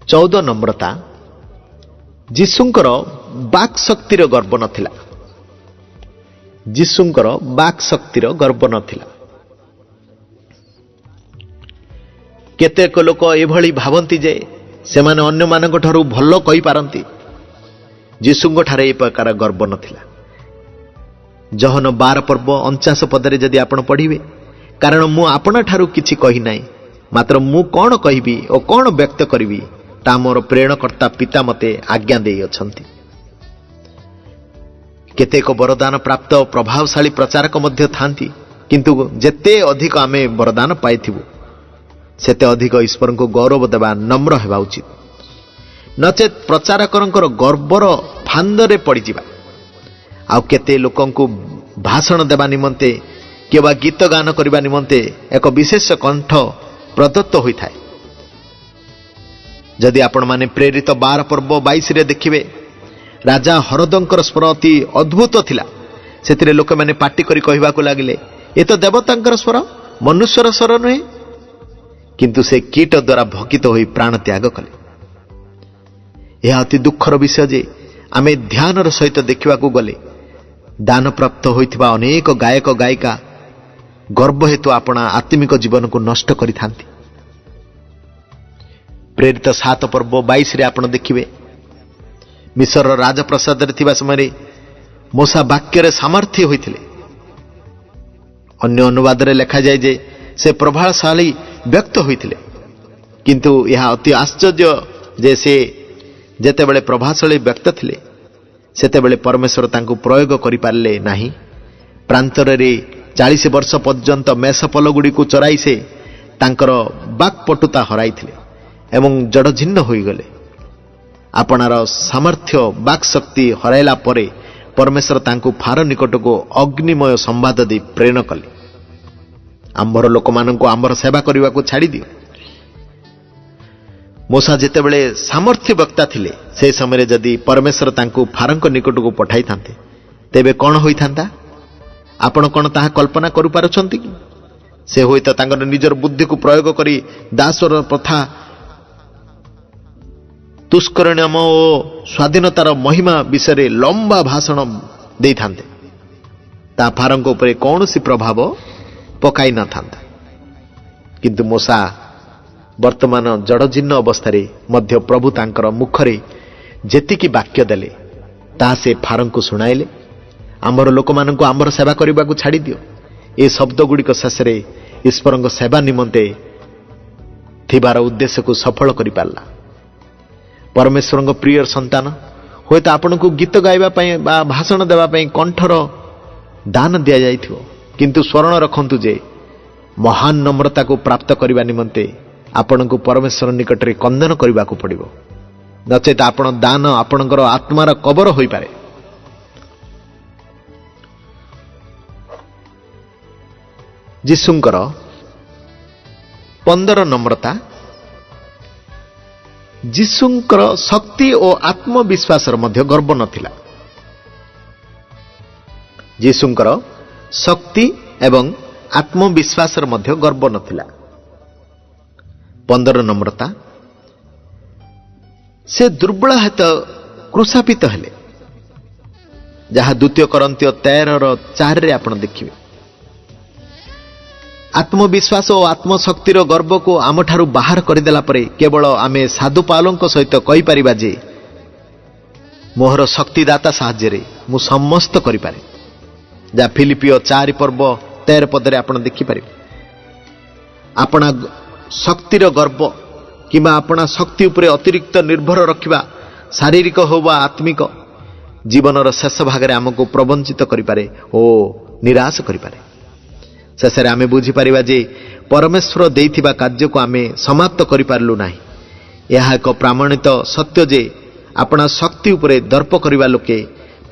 14 ନମ୍ରତା, ଯୀଶୁଙ୍କର ବାକ୍ ଶକ୍ତିର ଗର୍ବ ନଥିଲା। ଯୀଶୁଙ୍କର ବାକ୍ ଶକ୍ତିର ଗର୍ବ ନଥିଲା। କେତେକ ଲୋକ ଏଭଳି ଭାବନ୍ତି ଯେ ସେମାନେ ଅନ୍ୟମାନଙ୍କ ଠାରୁ ଭଲ କହିପାରନ୍ତି। ଯୀଶୁଙ୍କ ଠାରେ ଏ ପ୍ରକାର ଗର୍ବ ନଥିଲା। ଯୋହନ 12:49 ଯଦି ଆପଣ ପଢ଼ିବେ, କାରଣ ମୁଁ ଆପଣଠାରୁ କିଛି କହିନାହିଁ, ମାତ୍ର ମୁଁ କ'ଣ କହିବି ଓ କ'ଣ ବ୍ୟକ୍ତ କରିବି, ତା ମୋର ପ୍ରେରଣକର୍ତ୍ତା ପିତା ମୋତେ ଆଜ୍ଞା ଦେଇଅଛନ୍ତି। କେତେକ ବରଦାନ ପ୍ରାପ୍ତ ପ୍ରଭାବଶାଳୀ ପ୍ରଚାରକ ମଧ୍ୟ ଥାନ୍ତି, କିନ୍ତୁ ଯେତେ ଅଧିକ ଆମେ ବରଦାନ ପାଇଥିବୁ, ସେତେ ଅଧିକ ଈଶ୍ୱରଙ୍କୁ ଗୌରବ ଦେବା, ନମ୍ର ହେବା ଉଚିତ। ନଚେତ୍ ପ୍ରଚାରକଙ୍କର ଗର୍ବର ଫାନ୍ଦରେ ପଡ଼ିଯିବା। ଆଉ କେତେ ଲୋକଙ୍କୁ ଭାଷଣ ଦେବା ନିମନ୍ତେ କିମ୍ବା ଗୀତ ଗାନ କରିବା ନିମନ୍ତେ ଏକ ବିଶେଷ କଣ୍ଠ ପ୍ରଦତ୍ତ ହୋଇଥାଏ। ଯଦି ଆପଣମାନେ ପ୍ରେରିତ 12:22 ଦେଖିବେ, ରାଜା ହରଦଙ୍କର ସ୍ୱର ଅତି ଅଦ୍ଭୁତ ଥିଲା। ସେଥିରେ ଲୋକମାନେ ପାଟି କରି କହିବାକୁ ଲାଗିଲେ, ଏ ତ ଦେବତାଙ୍କର ସ୍ୱର, ମନୁଷ୍ୟର ସ୍ୱର ନୁହେଁ। କିନ୍ତୁ ସେ କୀଟ ଦ୍ୱାରା ଭକିତ ହୋଇ ପ୍ରାଣ ତ୍ୟାଗ କଲେ। ଏହା ଅତି ଦୁଃଖର ବିଷୟ ଯେ ଆମେ ଧ୍ୟାନର ସହିତ ଦେଖିବାକୁ ଗଲେ ଦାନପ୍ରାପ୍ତ ହୋଇଥିବା ଅନେକ ଗାୟକ ଗାୟିକା ଗର୍ବ ହେତୁ ଆପଣା ଆତ୍ମିକ ଜୀବନକୁ ନଷ୍ଟ କରିଥାନ୍ତି। ପ୍ରେରିତ 7 ପର୍ବ 22ରେ ଆପଣ ଦେଖିବେ, ମିଶରର ରାଜପ୍ରସାଦରେ ଥିବା ସମୟରେ ମୋଶା ବାକ୍ୟରେ ସାମର୍ଥ୍ୟ ହୋଇଥିଲେ। ଅନ୍ୟ ଅନୁବାଦରେ ଲେଖାଯାଏ ଯେ ସେ ପ୍ରଭାବଶାଳୀ ବ୍ୟକ୍ତ ହୋଇଥିଲେ। କିନ୍ତୁ ଏହା ଅତି ଆଶ୍ଚର୍ଯ୍ୟ ଯେ ସେ ଯେତେବେଳେ ପ୍ରଭାବଶାଳୀ ବ୍ୟକ୍ତ ଥିଲେ ସେତେବେଳେ ପରମେଶ୍ୱର ତାଙ୍କୁ ପ୍ରୟୋଗ କରିପାରିଲେ ନାହିଁ। ପ୍ରାନ୍ତରରେ 40 ବର୍ଷ ପର୍ଯ୍ୟନ୍ତ ମେଷପଲଗୁଡ଼ିକୁ ଚରାଇ ସେ ତାଙ୍କର ବାକ୍ପଟୁତା ହରାଇଥିଲେ ଏବଂ ଜଡ଼ଜୀର୍ଣ୍ଣ ହୋଇଗଲେ। ଆପଣାର ସାମର୍ଥ୍ୟ ବାକ୍ଶକ୍ତି ହରାଇଲା ପରେ ପରମେଶ୍ୱର ତାଙ୍କୁ ଫାର ନିକଟକୁ ଅଗ୍ନିମୟ ସମ୍ବାଦ ଦେଇ ପ୍ରେରଣ କଲେ, ଆମ୍ଭର ଲୋକମାନଙ୍କୁ ଆମ୍ଭର ସେବା କରିବାକୁ ଛାଡ଼ିଦିଅ। ମୋଶା ଯେତେବେଳେ ସାମର୍ଥ୍ୟ ବକ୍ତା ଥିଲେ ସେ ସମୟରେ ଯଦି ପରମେଶ୍ୱର ତାଙ୍କୁ ଫାରଙ୍କ ନିକଟକୁ ପଠାଇଥାନ୍ତେ ତେବେ କ'ଣ ହୋଇଥାନ୍ତା? ଆପଣ କ'ଣ ତାହା କଳ୍ପନା କରିପାରୁଛନ୍ତି କି? ସେ ହୁଏତ ତାଙ୍କର ନିଜର ବୁଦ୍ଧିକୁ ପ୍ରୟୋଗ କରି ଦାସର ପ୍ରଥା, ତୁଷ୍କରିଣମ ଓ ସ୍ୱାଧୀନତାର ମହିମା ବିଷୟରେ ଲମ୍ବା ଭାଷଣ ଦେଇଥାନ୍ତେ। ତାହା ଫାରଙ୍କ ଉପରେ କୌଣସି ପ୍ରଭାବ ପକାଇ ନଥାନ୍ତା। କିନ୍ତୁ ମୋଶା ବର୍ତ୍ତମାନ ଜଡ଼ଜୀର୍ଣ୍ଣ ଅବସ୍ଥାରେ ମଧ୍ୟ ପ୍ରଭୁ ତାଙ୍କର ମୁଖରେ ଯେତିକି ବାକ୍ୟ ଦେଲେ ତାହା ସେ ଫାରଙ୍କୁ ଶୁଣାଇଲେ, ଆମର ଲୋକମାନଙ୍କୁ ଆମର ସେବା କରିବାକୁ ଛାଡ଼ିଦିଅ। ଏ ଶବ୍ଦଗୁଡ଼ିକ ଶେଷରେ ଈଶ୍ୱରଙ୍କ ସେବା ନିମନ୍ତେ ଥିବାର ଉଦ୍ଦେଶ୍ୟକୁ ସଫଳ କରିପାରିଲା। ପରମେଶ୍ୱରଙ୍କ ପ୍ରିୟ ସନ୍ତାନ, ହୁଏତ ଆପଣଙ୍କୁ ଗୀତ ଗାଇବା ପାଇଁ ବା ଭାଷଣ ଦେବା ପାଇଁ କଣ୍ଠର ଦାନ ଦିଆଯାଇଥିବ, କିନ୍ତୁ ସ୍ମରଣ ରଖନ୍ତୁ ଯେ ମହାନ ନମ୍ରତାକୁ ପ୍ରାପ୍ତ କରିବା ନିମନ୍ତେ ଆପଣଙ୍କୁ ପରମେଶ୍ୱର ନିକଟରେ କନ୍ଦନ କରିବାକୁ ପଡ଼ିବ। ନଚେତ ଆପଣ ଦାନ ଆପଣଙ୍କର ଆତ୍ମାର କବର ହୋଇପାରେ। ଯୀଶୁଙ୍କର 15 ନମ୍ରତା। ଯୀଶୁଙ୍କର ଶକ୍ତି ଓ ଆତ୍ମବିଶ୍ୱାସର ମଧ୍ୟ ଗର୍ବ ନଥିଲା। ଯୀଶୁଙ୍କର ଶକ୍ତି ଏବଂ ଆତ୍ମବିଶ୍ୱାସର ମଧ୍ୟ ଗର୍ବ ନଥିଲା। 15 ନମ୍ରତା। ସେ ଦୁର୍ବଳ ହେତୁ କ୍ରୁଶାପିତ ହେଲେ, ଯାହା 2 କରନ୍ଥୀୟ 13:4 ଆପଣ ଦେଖିବେ। ଆତ୍ମବିଶ୍ୱାସ ଓ ଆତ୍ମଶକ୍ତିର ଗର୍ବକୁ ଆମଠାରୁ ବାହାର କରିଦେଲା ପରେ କେବଳ ଆମେ ସାଧୁ ପାଉଲଙ୍କ ସହିତ କହିପାରିବା ଯେ ମୋହର ଶକ୍ତିଦାତା ସାହାଯ୍ୟରେ ମୁଁ ସମସ୍ତ କରିପାରେ, ଯାହା ଫିଲିପିଓ 4 ପର୍ବ 13 ପଦରେ ଆପଣ ଦେଖିପାରିବେ। ଆପଣା ଶକ୍ତିର ଗର୍ବ କିମ୍ବା ଆପଣା ଶକ୍ତି ଉପରେ ଅତିରିକ୍ତ ନିର୍ଭର ରଖିବା, ଶାରୀରିକ ହେଉ ବା ଆତ୍ମିକ, ଜୀବନର ଶେଷ ଭାଗରେ ଆମକୁ ପ୍ରବଞ୍ଚିତ କରିପାରେ ଓ ନିରାଶ କରିପାରେ। ଶେଷରେ ଆମେ ବୁଝିପାରିବା ଯେ ପରମେଶ୍ୱର ଦେଇଥିବା କାର୍ଯ୍ୟକୁ ଆମେ ସମାପ୍ତ କରିପାରିଲୁ ନାହିଁ। ଏହା ଏକ ପ୍ରମାଣିତ ସତ୍ୟ ଯେ ଆପଣା ଶକ୍ତି ଉପରେ ଦର୍ପ କରିବା ଲୋକେ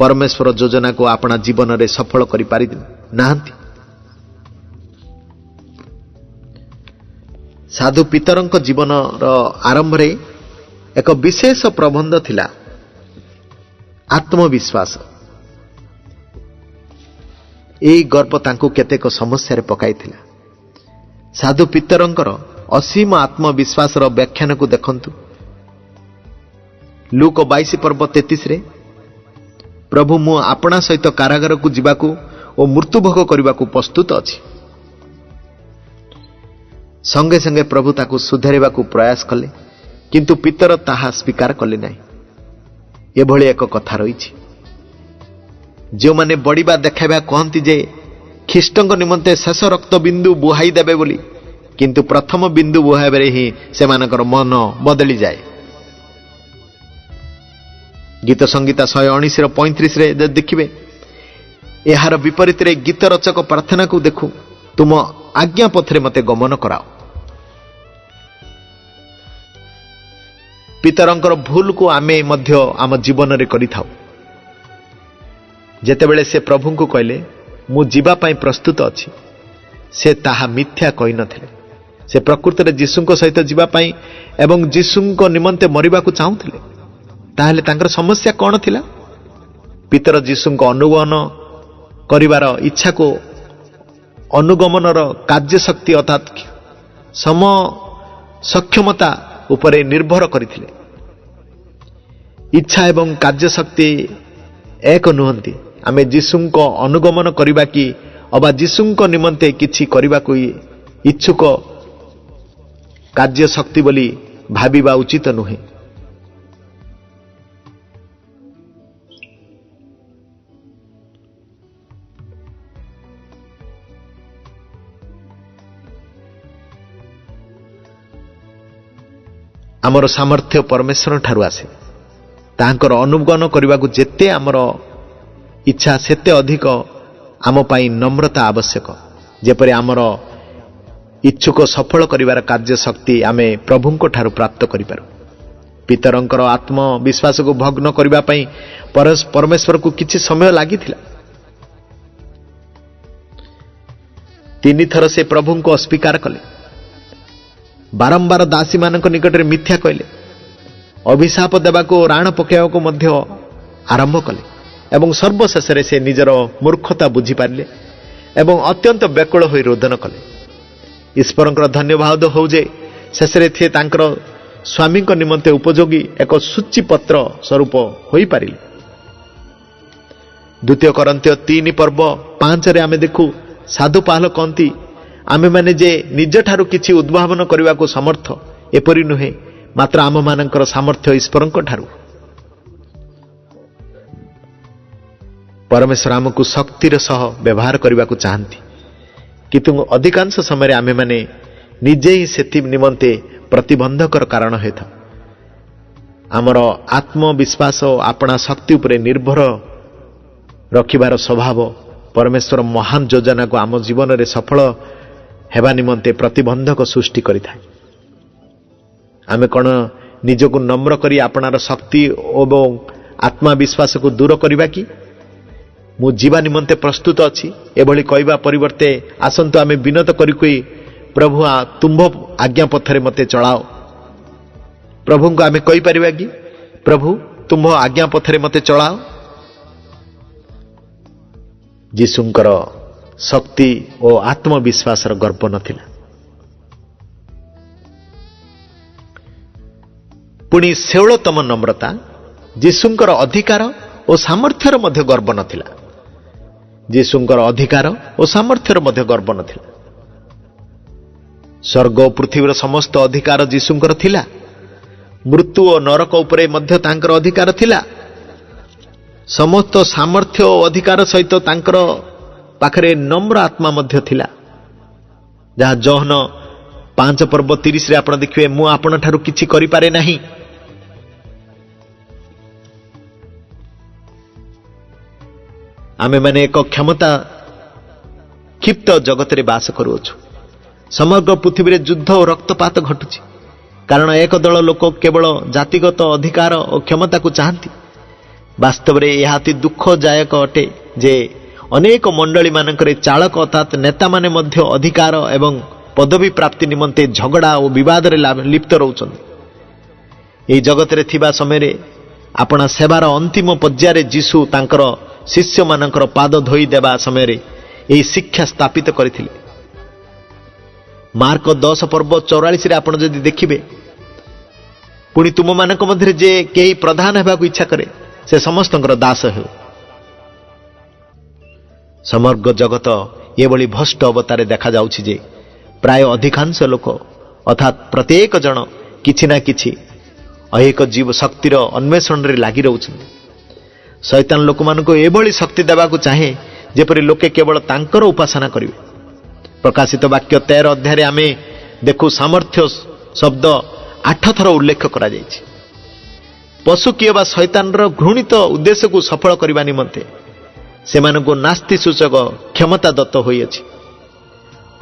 ପରମେଶ୍ୱର ଯୋଜନାକୁ ଆପଣା ଜୀବନରେ ସଫଳ କରିପାରି ନାହାନ୍ତି। ସାଧୁ ପିତରଙ୍କ ଜୀବନର ଆରମ୍ଭରେ ଏକ ବିଶେଷ ପ୍ରବନ୍ଧ ଥିଲା, ଆତ୍ମବିଶ୍ୱାସ। ଏହି ଗର୍ବ ତାଙ୍କୁ କେତେକ ସମସ୍ୟାରେ ପକାଇଥିଲା। ସାଧୁ ପିତରଙ୍କର ଅସୀମ ଆତ୍ମବିଶ୍ୱାସର ବ୍ୟାଖ୍ୟାନକୁ ଦେଖନ୍ତୁ। ଲୁକ 22 ପର୍ବ 33ରେ, ପ୍ରଭୁ ମୁଁ ଆପଣା ସହିତ କାରାଗାରକୁ ଯିବାକୁ ଓ ମୃତ୍ୟୁଭୋଗ କରିବାକୁ ପ୍ରସ୍ତୁତ ଅଛି। ସଙ୍ଗେ ସଙ୍ଗେ ପ୍ରଭୁ ତାକୁ ସୁଧାରିବାକୁ ପ୍ରୟାସ କଲେ, କିନ୍ତୁ ପିତର ତାହା ସ୍ୱୀକାର କଲେ ନାହିଁ। ଏଭଳି ଏକ କଥା ରହିଛି, ଯେଉଁମାନେ ବଢ଼ିବା ଦେଖାଇବା କହନ୍ତି ଯେ ଖ୍ରୀଷ୍ଟଙ୍କ ନିମନ୍ତେ ଶେଷ ରକ୍ତ ବିନ୍ଦୁ ବୁହାଇ ଦେବେ ବୋଲି, କିନ୍ତୁ ପ୍ରଥମ ବିନ୍ଦୁ ବୁହାଇବାରେ ହିଁ ସେମାନଙ୍କର ମନ ବଦଳିଯାଏ। ଗୀତ ସଂଗୀତା 119:35ରେ ଦେଖିବେ, ଏହାର ବିପରୀତରେ ଗୀତ ରଚକ ପ୍ରାର୍ଥନାକୁ ଦେଖୁ, ତୁମ ଆଜ୍ଞା ପଥରେ ମୋତେ ଗମନ କରାଅ। ପିତରଙ୍କର ଭୁଲକୁ ଆମେ ମଧ୍ୟ ଆମ ଜୀବନରେ କରିଥାଉ। ଯେତେବେଳେ ସେ ପ୍ରଭୁଙ୍କୁ କହିଲେ ମୁଁ ଯିବା ପାଇଁ ପ୍ରସ୍ତୁତ ଅଛି, ସେ ତାହା ମିଥ୍ୟା କହିନଥିଲେ। ସେ ପ୍ରକୃତରେ ଯୀଶୁଙ୍କ ସହିତ ଯିବା ପାଇଁ ଏବଂ ଯୀଶୁଙ୍କ ନିମନ୍ତେ ମରିବାକୁ ଚାହୁଁଥିଲେ। ତାହେଲେ ତାଙ୍କର ସମସ୍ୟା କ'ଣ ଥିଲା? ପିତର ଯୀଶୁଙ୍କ ଅନୁଗମନ କରିବାର ଇଚ୍ଛାକୁ ଅନୁଗମନର କାର୍ଯ୍ୟଶକ୍ତି ଅର୍ଥାତ୍ ସମ ସକ୍ଷମତା ଉପରେ ନିର୍ଭର କରିଥିଲେ। ଇଚ୍ଛା ଏବଂ କାର୍ଯ୍ୟଶକ୍ତି ଏକ ନୁହନ୍ତି। ଆମେ ଯୀଶୁଙ୍କ ଅନୁଗମନ କରିବା କି ଅବା ଯୀଶୁଙ୍କ ନିମନ୍ତେ କିଛି କରିବାକୁ ଇଚ୍ଛୁକ କାର୍ଯ୍ୟଶକ୍ତି ବୋଲି ଭାବିବା ଉଚିତ ନୁହେଁ। ଆମର ସାମର୍ଥ୍ୟ ପରମେଶ୍ୱର ଠାରୁ ଆସେ। ତାଙ୍କର ଅନୁଗମନ କରିବାକୁ ଯେତେ ଆମର ଇଚ୍ଛା ସେତେ ଅଧିକ ଆମ ପାଇଁ ନମ୍ରତା ଆବଶ୍ୟକ। ଯେପରି ଆମର ଇଚ୍ଛୁକ ସଫଳ କରିବାର କାର୍ଯ୍ୟଶକ୍ତି ଆମେ ପ୍ରଭୁଙ୍କ ଠାରୁ ପ୍ରାପ୍ତ କରିପାରୁ। ପିତରଙ୍କର ଆତ୍ମବିଶ୍ୱାସକୁ ଭଗ୍ନ କରିବା ପାଇଁ ପରମେଶ୍ୱରକୁ କିଛି ସମୟ ଲାଗିଥିଲା। 3 ଥର ସେ ପ୍ରଭୁଙ୍କୁ ଅସ୍ୱୀକାର କଲେ। ବାରମ୍ବାର ଦାସୀମାନଙ୍କ ନିକଟରେ ମିଥ୍ୟା କହିଲେ। ଅଭିଶାପ ଦେବାକୁ ରାଣ ପକାଇବାକୁ ମଧ୍ୟ ଆରମ୍ଭ କଲେ ଏବଂ ସର୍ବଶେଷରେ ସେ ନିଜର ମୂର୍ଖତା ବୁଝିପାରିଲେ ଏବଂ ଅତ୍ୟନ୍ତ ବ୍ୟାକୁଳ ହୋଇ ରୋଦନ କଲେ। ଈଶ୍ୱରଙ୍କର ଧନ୍ୟବାଦ ହେଉ ଯେ ଶେଷରେ ସେ ତାଙ୍କର ସ୍ୱାମୀଙ୍କ ନିମନ୍ତେ ଉପଯୋଗୀ ଏକ ସୂଚୀପତ୍ର ସ୍ୱରୂପ ହୋଇପାରିଲେ। 2 କରିନ୍ଥୀୟ 3 ପର୍ବ 5ରେ ଆମେ ଦେଖୁ ସାଧୁ ପାହଲ କହନ୍ତି, ଆମେମାନେ ଯେ ନିଜଠାରୁ କିଛି ଉଦ୍ଭାବନ କରିବାକୁ ସମର୍ଥ ଏପରି ନୁହେଁ, ମାତ୍ର ଆମମାନଙ୍କର ସାମର୍ଥ୍ୟ ଈଶ୍ୱରଙ୍କ ଠାରୁ। ପରମେଶ୍ୱର ଆମକୁ ଶକ୍ତିର ସହ ବ୍ୟବହାର କରିବାକୁ ଚାହାନ୍ତି, କିନ୍ତୁ ଅଧିକାଂଶ ସମୟରେ ଆମେମାନେ ନିଜେ ହିଁ ସେଥି ନିମନ୍ତେ ପ୍ରତିବନ୍ଧକର କାରଣ ହୋଇଥାଉ। ଆମର ଆତ୍ମବିଶ୍ୱାସ ଓ ଆପଣା ଶକ୍ତି ଉପରେ ନିର୍ଭର ରଖିବାର ସ୍ୱଭାବ ପରମେଶ୍ୱର ମହାନ ଯୋଜନାକୁ ଆମ ଜୀବନରେ ସଫଳ ହେବା ନିମନ୍ତେ ପ୍ରତିବନ୍ଧକ ସୃଷ୍ଟି କରିଥାଏ। ଆମେ କ'ଣ ନିଜକୁ ନମ୍ର କରି ଆପଣାର ଶକ୍ତି ଏବଂ ଆତ୍ମବିଶ୍ୱାସକୁ ଦୂର କରିବା କି? ମୁଁ ଯିବା ନିମନ୍ତେ ପ୍ରସ୍ତୁତ ଅଛି ଏଭଳି କହିବା ପରିବର୍ତ୍ତେ ଆସନ୍ତୁ ଆମେ ବିନତ କରିକି ପ୍ରଭୁ ତୁମ୍ଭ ଆଜ୍ଞା ପଥରେ ମୋତେ ଚଳାଅ। ପ୍ରଭୁଙ୍କୁ ଆମେ କହିପାରିବା କି ପ୍ରଭୁ ତୁମ୍ଭ ଆଜ୍ଞା ପଥରେ ମୋତେ ଚଳାଅ? ଯୀଶୁଙ୍କର ଶକ୍ତି ଓ ଆତ୍ମବିଶ୍ୱାସର ଗର୍ବ ନଥିଲା। ପୁଣି ଷୋଳତମ ନମ୍ରତା, ଯୀଶୁଙ୍କର ଅଧିକାର ଓ ସାମର୍ଥ୍ୟର ମଧ୍ୟ ଗର୍ବ ନଥିଲା। ଯୀଶୁଙ୍କର ଅଧିକାର ଓ ସାମର୍ଥ୍ୟର ମଧ୍ୟ ଗର୍ବ ନଥିଲା। ସ୍ୱର୍ଗ ଓ ପୃଥିବୀର ସମସ୍ତ ଅଧିକାର ଯୀଶୁଙ୍କର ଥିଲା। ମୃତ୍ୟୁ ଓ ନରକ ଉପରେ ମଧ୍ୟ ତାଙ୍କର ଅଧିକାର ଥିଲା। ସମସ୍ତ ସାମର୍ଥ୍ୟ ଓ ଅଧିକାର ସହିତ ତାଙ୍କର ପାଖରେ ନମ୍ର ଆତ୍ମା ମଧ୍ୟ ଥିଲା, ଯାହା ଯୋହନ 5 ପର୍ବ 30ରେ ଆପଣ ଦେଖିବେ, ମୁଁ ଆପଣଠାରୁ କିଛି କରିପାରେ ନାହିଁ। ଆମେମାନେ ଏକ କ୍ଷମତା କ୍ଷିପ୍ତ ଜଗତରେ ବାସ କରୁଅଛୁ। ସମଗ୍ର ପୃଥିବୀରେ ଯୁଦ୍ଧ ଓ ରକ୍ତପାତ ଘଟୁଛି, କାରଣ ଏକ ଦଳ ଲୋକ କେବଳ ଜାତିଗତ ଅଧିକାର ଓ କ୍ଷମତାକୁ ଚାହାନ୍ତି। ବାସ୍ତବରେ ଏହା ଅତି ଦୁଃଖଦାୟକ ଅଟେ ଯେ ଅନେକ ମଣ୍ଡଳୀମାନଙ୍କରେ ଚାଳକ ଅର୍ଥାତ୍ ନେତାମାନେ ମଧ୍ୟ ଅଧିକାର ଏବଂ ପଦବୀ ପ୍ରାପ୍ତି ନିମନ୍ତେ ଝଗଡ଼ା ଓ ବିବାଦରେ ଲିପ୍ତ ରହୁଛନ୍ତି। ଏହି ଜଗତରେ ଥିବା ସମୟରେ ଆପଣା ସେବାର ଅନ୍ତିମ ପର୍ଯ୍ୟାୟରେ ଯୀଶୁ ତାଙ୍କର ଶିଷ୍ୟମାନଙ୍କର ପାଦ ଧୋଇ ଦେବା ସମୟରେ ଏହି ଶିକ୍ଷା ସ୍ଥାପିତ କରିଥିଲେ। ମାର୍କ 10 ପର୍ବ 44ରେ ଆପଣ ଯଦି ଦେଖିବେ, ପୁଣି ତୁମମାନଙ୍କ ମଧ୍ୟରେ ଯେ କେହି ପ୍ରଧାନ ହେବାକୁ ଇଚ୍ଛା କରେ ସେ ସମସ୍ତଙ୍କର ଦାସ ହେଉ। ସମଗ୍ର ଜଗତ ଏଭଳି ଭଷ୍ଟ ଅବତାରେ ଦେଖାଯାଉଛି ଯେ ପ୍ରାୟ ଅଧିକାଂଶ ଲୋକ ଅର୍ଥାତ୍ ପ୍ରତ୍ୟେକ ଜଣ କିଛି ନା କିଛି ଅହେକ ଜୀବ ଶକ୍ତିର ଅନ୍ୱେଷଣରେ ଲାଗି ରହୁଛନ୍ତି। ଶୈତାନ ଲୋକମାନଙ୍କୁ ଏଭଳି ଶକ୍ତି ଦେବାକୁ ଚାହେଁ ଯେପରି ଲୋକେ କେବଳ ତାଙ୍କର ଉପାସନା କରିବେ। ପ୍ରକାଶିତ ବାକ୍ୟ 13 ଅଧ୍ୟାୟରେ ଆମେ ଦେଖୁ ସାମର୍ଥ୍ୟ ଶବ୍ଦ 8 ଥର ଉଲ୍ଲେଖ କରାଯାଇଛି। ପଶୁ କିଏ ବା ଶୈତାନର ଘୃଣିତ ଉଦ୍ଦେଶ୍ୟକୁ ସଫଳ କରିବା ନିମନ୍ତେ ସେମାନଙ୍କୁ ନାସ୍ତି ସୂଚକ କ୍ଷମତା ଦତ୍ତ ହୋଇଅଛି।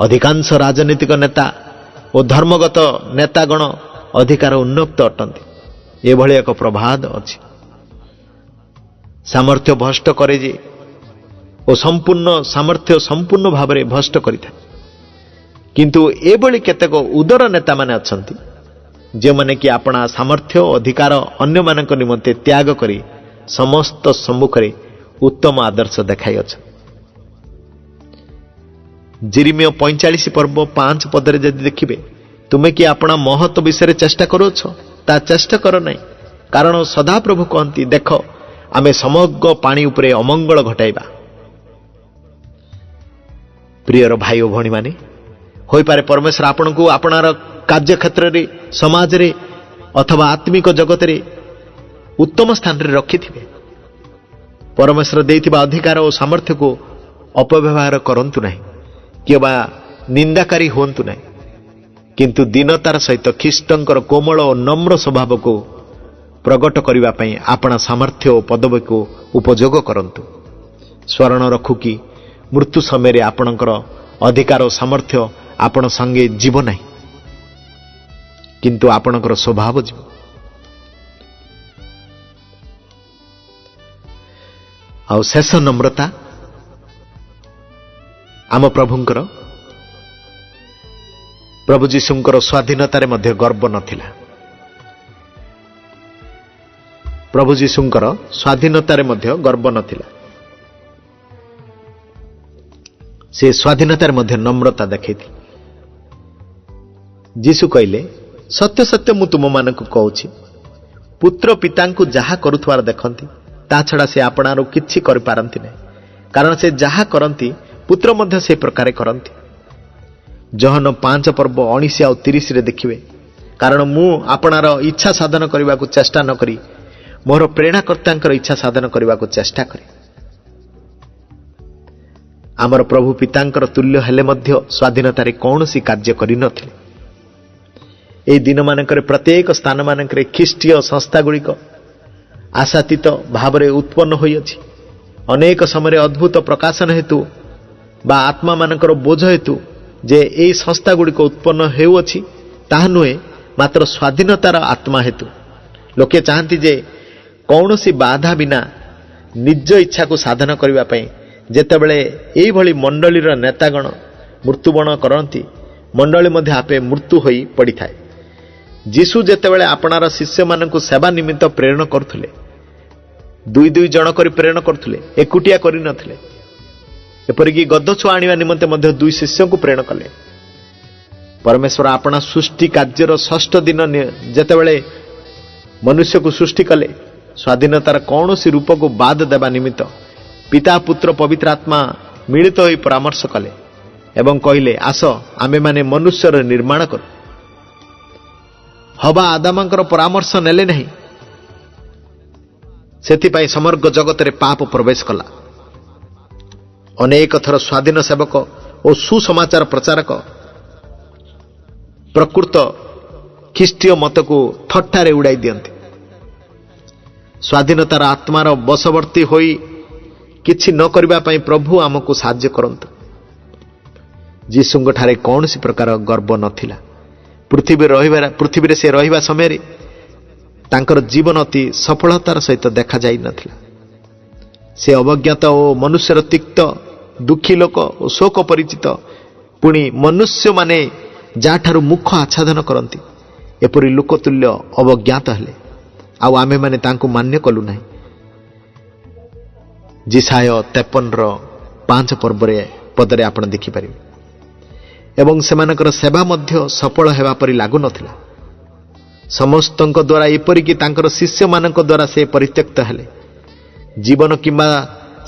ଅଧିକାଂଶ ରାଜନୈତିକ ନେତା ଓ ଧର୍ମଗତ ନେତାଗଣ ଅଧିକାର ଉନ୍ମୁକ୍ତ ଅଟନ୍ତି। ଏଭଳି ଏକ ପ୍ରବାଦ ଅଛି। ସାମର୍ଥ୍ୟ ଭଷ୍ଟ କରେ ଯେ ଓ ସମ୍ପୂର୍ଣ୍ଣ ସାମର୍ଥ୍ୟ ସମ୍ପୂର୍ଣ୍ଣ ଭାବରେ ଭଷ୍ଟ କରିଥାଏ। କିନ୍ତୁ ଏଭଳି କେତେକ ଉଦର ନେତାମାନେ ଅଛନ୍ତି ଯେଉଁମାନେ କି ଆପଣା ସାମର୍ଥ୍ୟ ଓ ଅଧିକାର ଅନ୍ୟମାନଙ୍କ ନିମନ୍ତେ ତ୍ୟାଗ କରି ସମସ୍ତ ସମ୍ମୁଖରେ ଉତ୍ତମ ଆଦର୍ଶ ଦେଖାଇଅଛନ୍ତି। जिरिमिय 45 पर्व 5 पदरे जदि देखिबे, तुमे कि आपण महत्व विषय चेष्टा करुछ, ता चेष्टा कर नहीं। कारण सदाप्रभु कहती, देख आमे समग्र पानी उपरे अमंगल घटाइबा। प्रियर भाई और भणी माने, होई पारे परमेश्वर आपण को आपणार कार्य क्षेत्र रे, समाज रे अथवा आत्मिक जगत रे उत्तम स्थान रे रखी थिबे। परमेश्वर देइथिबा अधिकार और सामर्थ्य को अपव्यवहार करंतु नहीं, किबा निंदाकारी होंतु नहीं, किंतु दीनतार सहित ख्रीष्टंकर कोमल और नम्र स्वभाव को प्रकट करने पाई आपना सामर्थ्य और पदवी को उपयोग करंतु। स्मरण रखु कि मृत्यु समय आपणकर अधिकार और सामर्थ्य आपण संगे जीव नहीं, किंतु आपणकर स्वभाव जीव। आ शेष नम्रता आम प्रभुंकर, प्रभु जीशुंकर स्वाधीनतार मध्य गर्व नथिला। प्रभु जीशुंकर स्वाधीनतार मध्य गर्व नथिला। से स्वाधीनतार मध्य नम्रता देखैथि। जीशु कहले, सत्य सत्य मु तुम मानकु कहूछि, पुत्र पितांकु जहा करुथवार देखंती, ता छड़ा से आपणारो किछि करि पारंती नै। कारण से जहा करंती पुत्र मध्य से प्रकार करंती। जहन 5 पर्व 19 और 30 रे देखिबे। कारण मु आपणार इच्छा साधन करने को चेष्टा न करी मोर प्रेरणाकर्तांकर इच्छा साधन करने को चेष्टा करे। आमर प्रभु पितांकर तुल्य हेले मध्य स्वाधीनतारे कौनसी कार्य करि नथिले। एई दिन मानकरे प्रत्येक स्थान मानकरे ख्रीष्टीय संस्था गुड़िक आशातीत भाव में उत्पन्न होई अछि। अनेक समय अद्भुत प्रकाशन हेतु बा आत्मा मानकर बोझ हेतु जे एई संस्था गुड़िक उत्पन्न हेउअछि, ताहा नुहे मात्र स्वाधीनतार आत्मा हेतु। लोके चाहती जे कौनसी बाधा बिना निज इच्छा को साधन करने पाई जेतेबेले एई भली मंडलीर नेतागण मृत्युवरण करती, मंडली मध्य आपे मृत्यु होई पड़ी थाए। जीशु जेतेबेले आपणार शिष्य मानकु सेवा निमित्त प्रेरण करथुले, दुई दुई जन करी प्रेरण करथुले, एकुटिया करि नथिले। एपरिकी गदछुआ आनिबा निमंते मध्य दुई शिष्य को प्रेरण कले। परमेश्वर आपणा सृष्टि कार्यर 6 दिन जेतेबेले मनुष्य को सृष्टि कले, स्वाधीनतार कौनसी रूप को बाद देवा निमित्त पिता पुत्र पवित्र आत्मा मिलित होई परामर्श कले एवं कहले, आस आमे माने मनुष्यर निर्माण करू। हवा आदामंकर परामर्श नेले नहीं, सेथिपाई समग्र जगत रे पाप प्रवेश कला। अनेक थर स्वाधीन सेवक और सुसमाचार प्रचारक प्रकृत ख्रीष्टीय मत को थट्टारे उड़ाई दियंते। स्वाधीनतार आत्मार बशवर्ती होई किछि न करबा पई प्रभु आमको साहाय्य करंतु। जीशुंग ठारे कौनसी प्रकार गर्व नथिला। पृथ्वी से रहिबा समय रे तांकर जीवन अति सफलतार सहित देखा जाई नथिला। से अवज्ञात और मनुष्यर तिक्त दुखी लोक और शोक परिचित, पुणी मनुष्य माने जाठारु मुख आच्छादन करती, एपरी लोकतुल्य अवज्ञात हेले, आउ आमे माने तांको मान्य कलु नाही। जिसाय 53:5 पर्वरे पदरे आपण देखि पारिबे। एवं सेमानकर सेवा मध्य सफल हेबा परि लागु नथिला। समस्तଙ୍କ द्वारा एपरिकी तांकर शिष्य मानଙ୍କ द्वारा से परित्यक्त हेले। जीवन किंबा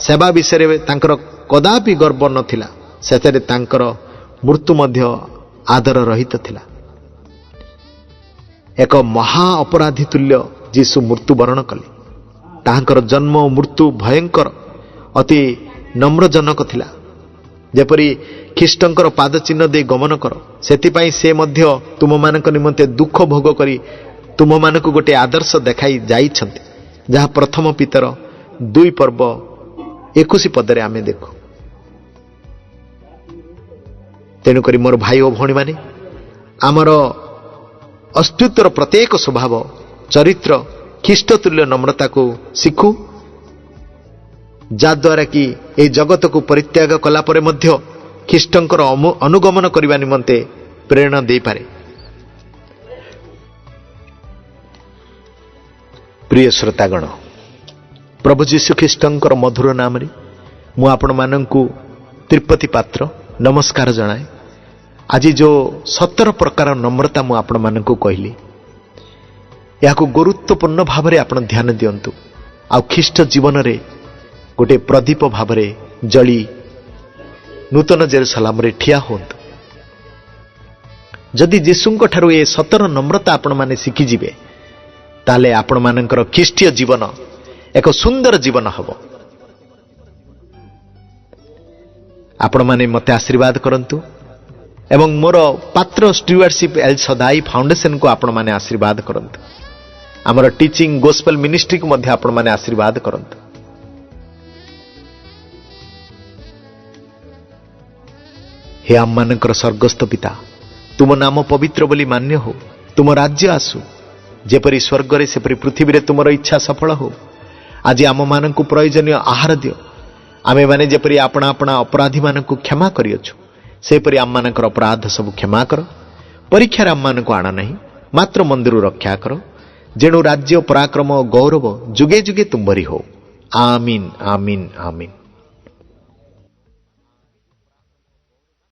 सेवा विषय तांकर कदापि गर्व नथिला। सेतरे तांकर मृत्यु मध्य आदर रहित थिला। एक महा अपराधी तुल्य जीशु मृत्युवरण कले। तांकर जन्म और मृत्यु भयंकर अति नम्रजनक थिला। जेपरी ख्रीष्टंकर पाद चिन्ह दे गमन कर, सेतिपाई से मध्य तुम मानक निमंते दुख भोग करी तुम मानक गोटे आदर्श देखाई जाइछन्ते, जहा प्रथम पितर 2 पर्व 21 पदरे आमे देखो। तेणुक मोर भाई और भणी माने आमर अस्तित्वर प्रत्येक स्वभाव चरित्र ख्रीष्टतुल्य नम्रता को शिखु, जाद्वारा कि ए जगत को परित्याग कला परे मध्य ख्रीष्टंकर अनुगमन करने निमंते प्रेरणा दे पारे। प्रिय श्रोतागण, प्रभु जीशु ख्रीष्टंकर मधुर नाम रे मु आपण मानंकु तिरुपति पात्र नमस्कार जनाए। आज जो 17 प्रकार नम्रता मु आपण मानकु कहली या गुरुत्वपूर्ण भाव में आप ध्यान दिंतु आ ख्रीष्ट जीवन रे गोटे प्रदीप भाव में जली नूतन जेरूसलाम रे ठिया होंतु। जदि जीशुंक ठारू ए 17 नम्रता आपण माने शिखिजिबे ताले आपण मानकर ख्रीष्टीय जीवन एक सुंदर जीवन हबो। आपण माने मते आशीर्वाद करंतु एवं मोर पात्र स्टीवर्डशिप एल सदाई फाउंडेशन को आपण माने आशीर्वाद करंतु। आमर टीचिंग गोस्पेल मिनिस्ट्री को मध्य आपण माने आशीर्वाद करंतु। हे आम मानकर स्वर्गस्थ पिता, तुम नाम पवित्र बोली मान्य हो, तुम राज्य आसु जेपरी स्वर्ग रे सेपरी पृथ्वी रे तुमर इच्छा सफल हो। आज आम मानकु प्रयोजनीय आहार दियो। आमे माने जेपरी आपणा आपणा अपराधी मानकु क्षमा करियछु सेपरी आम मानकर अपराध सब क्षमा कर। परीक्षा आम मानकु आना नहीं, मात्र मंदिर रक्षा कर। जेणु राज्य पराक्रम गौरव जुगे जुगे तुम्बरी हो। आमीन आमीन आमीन।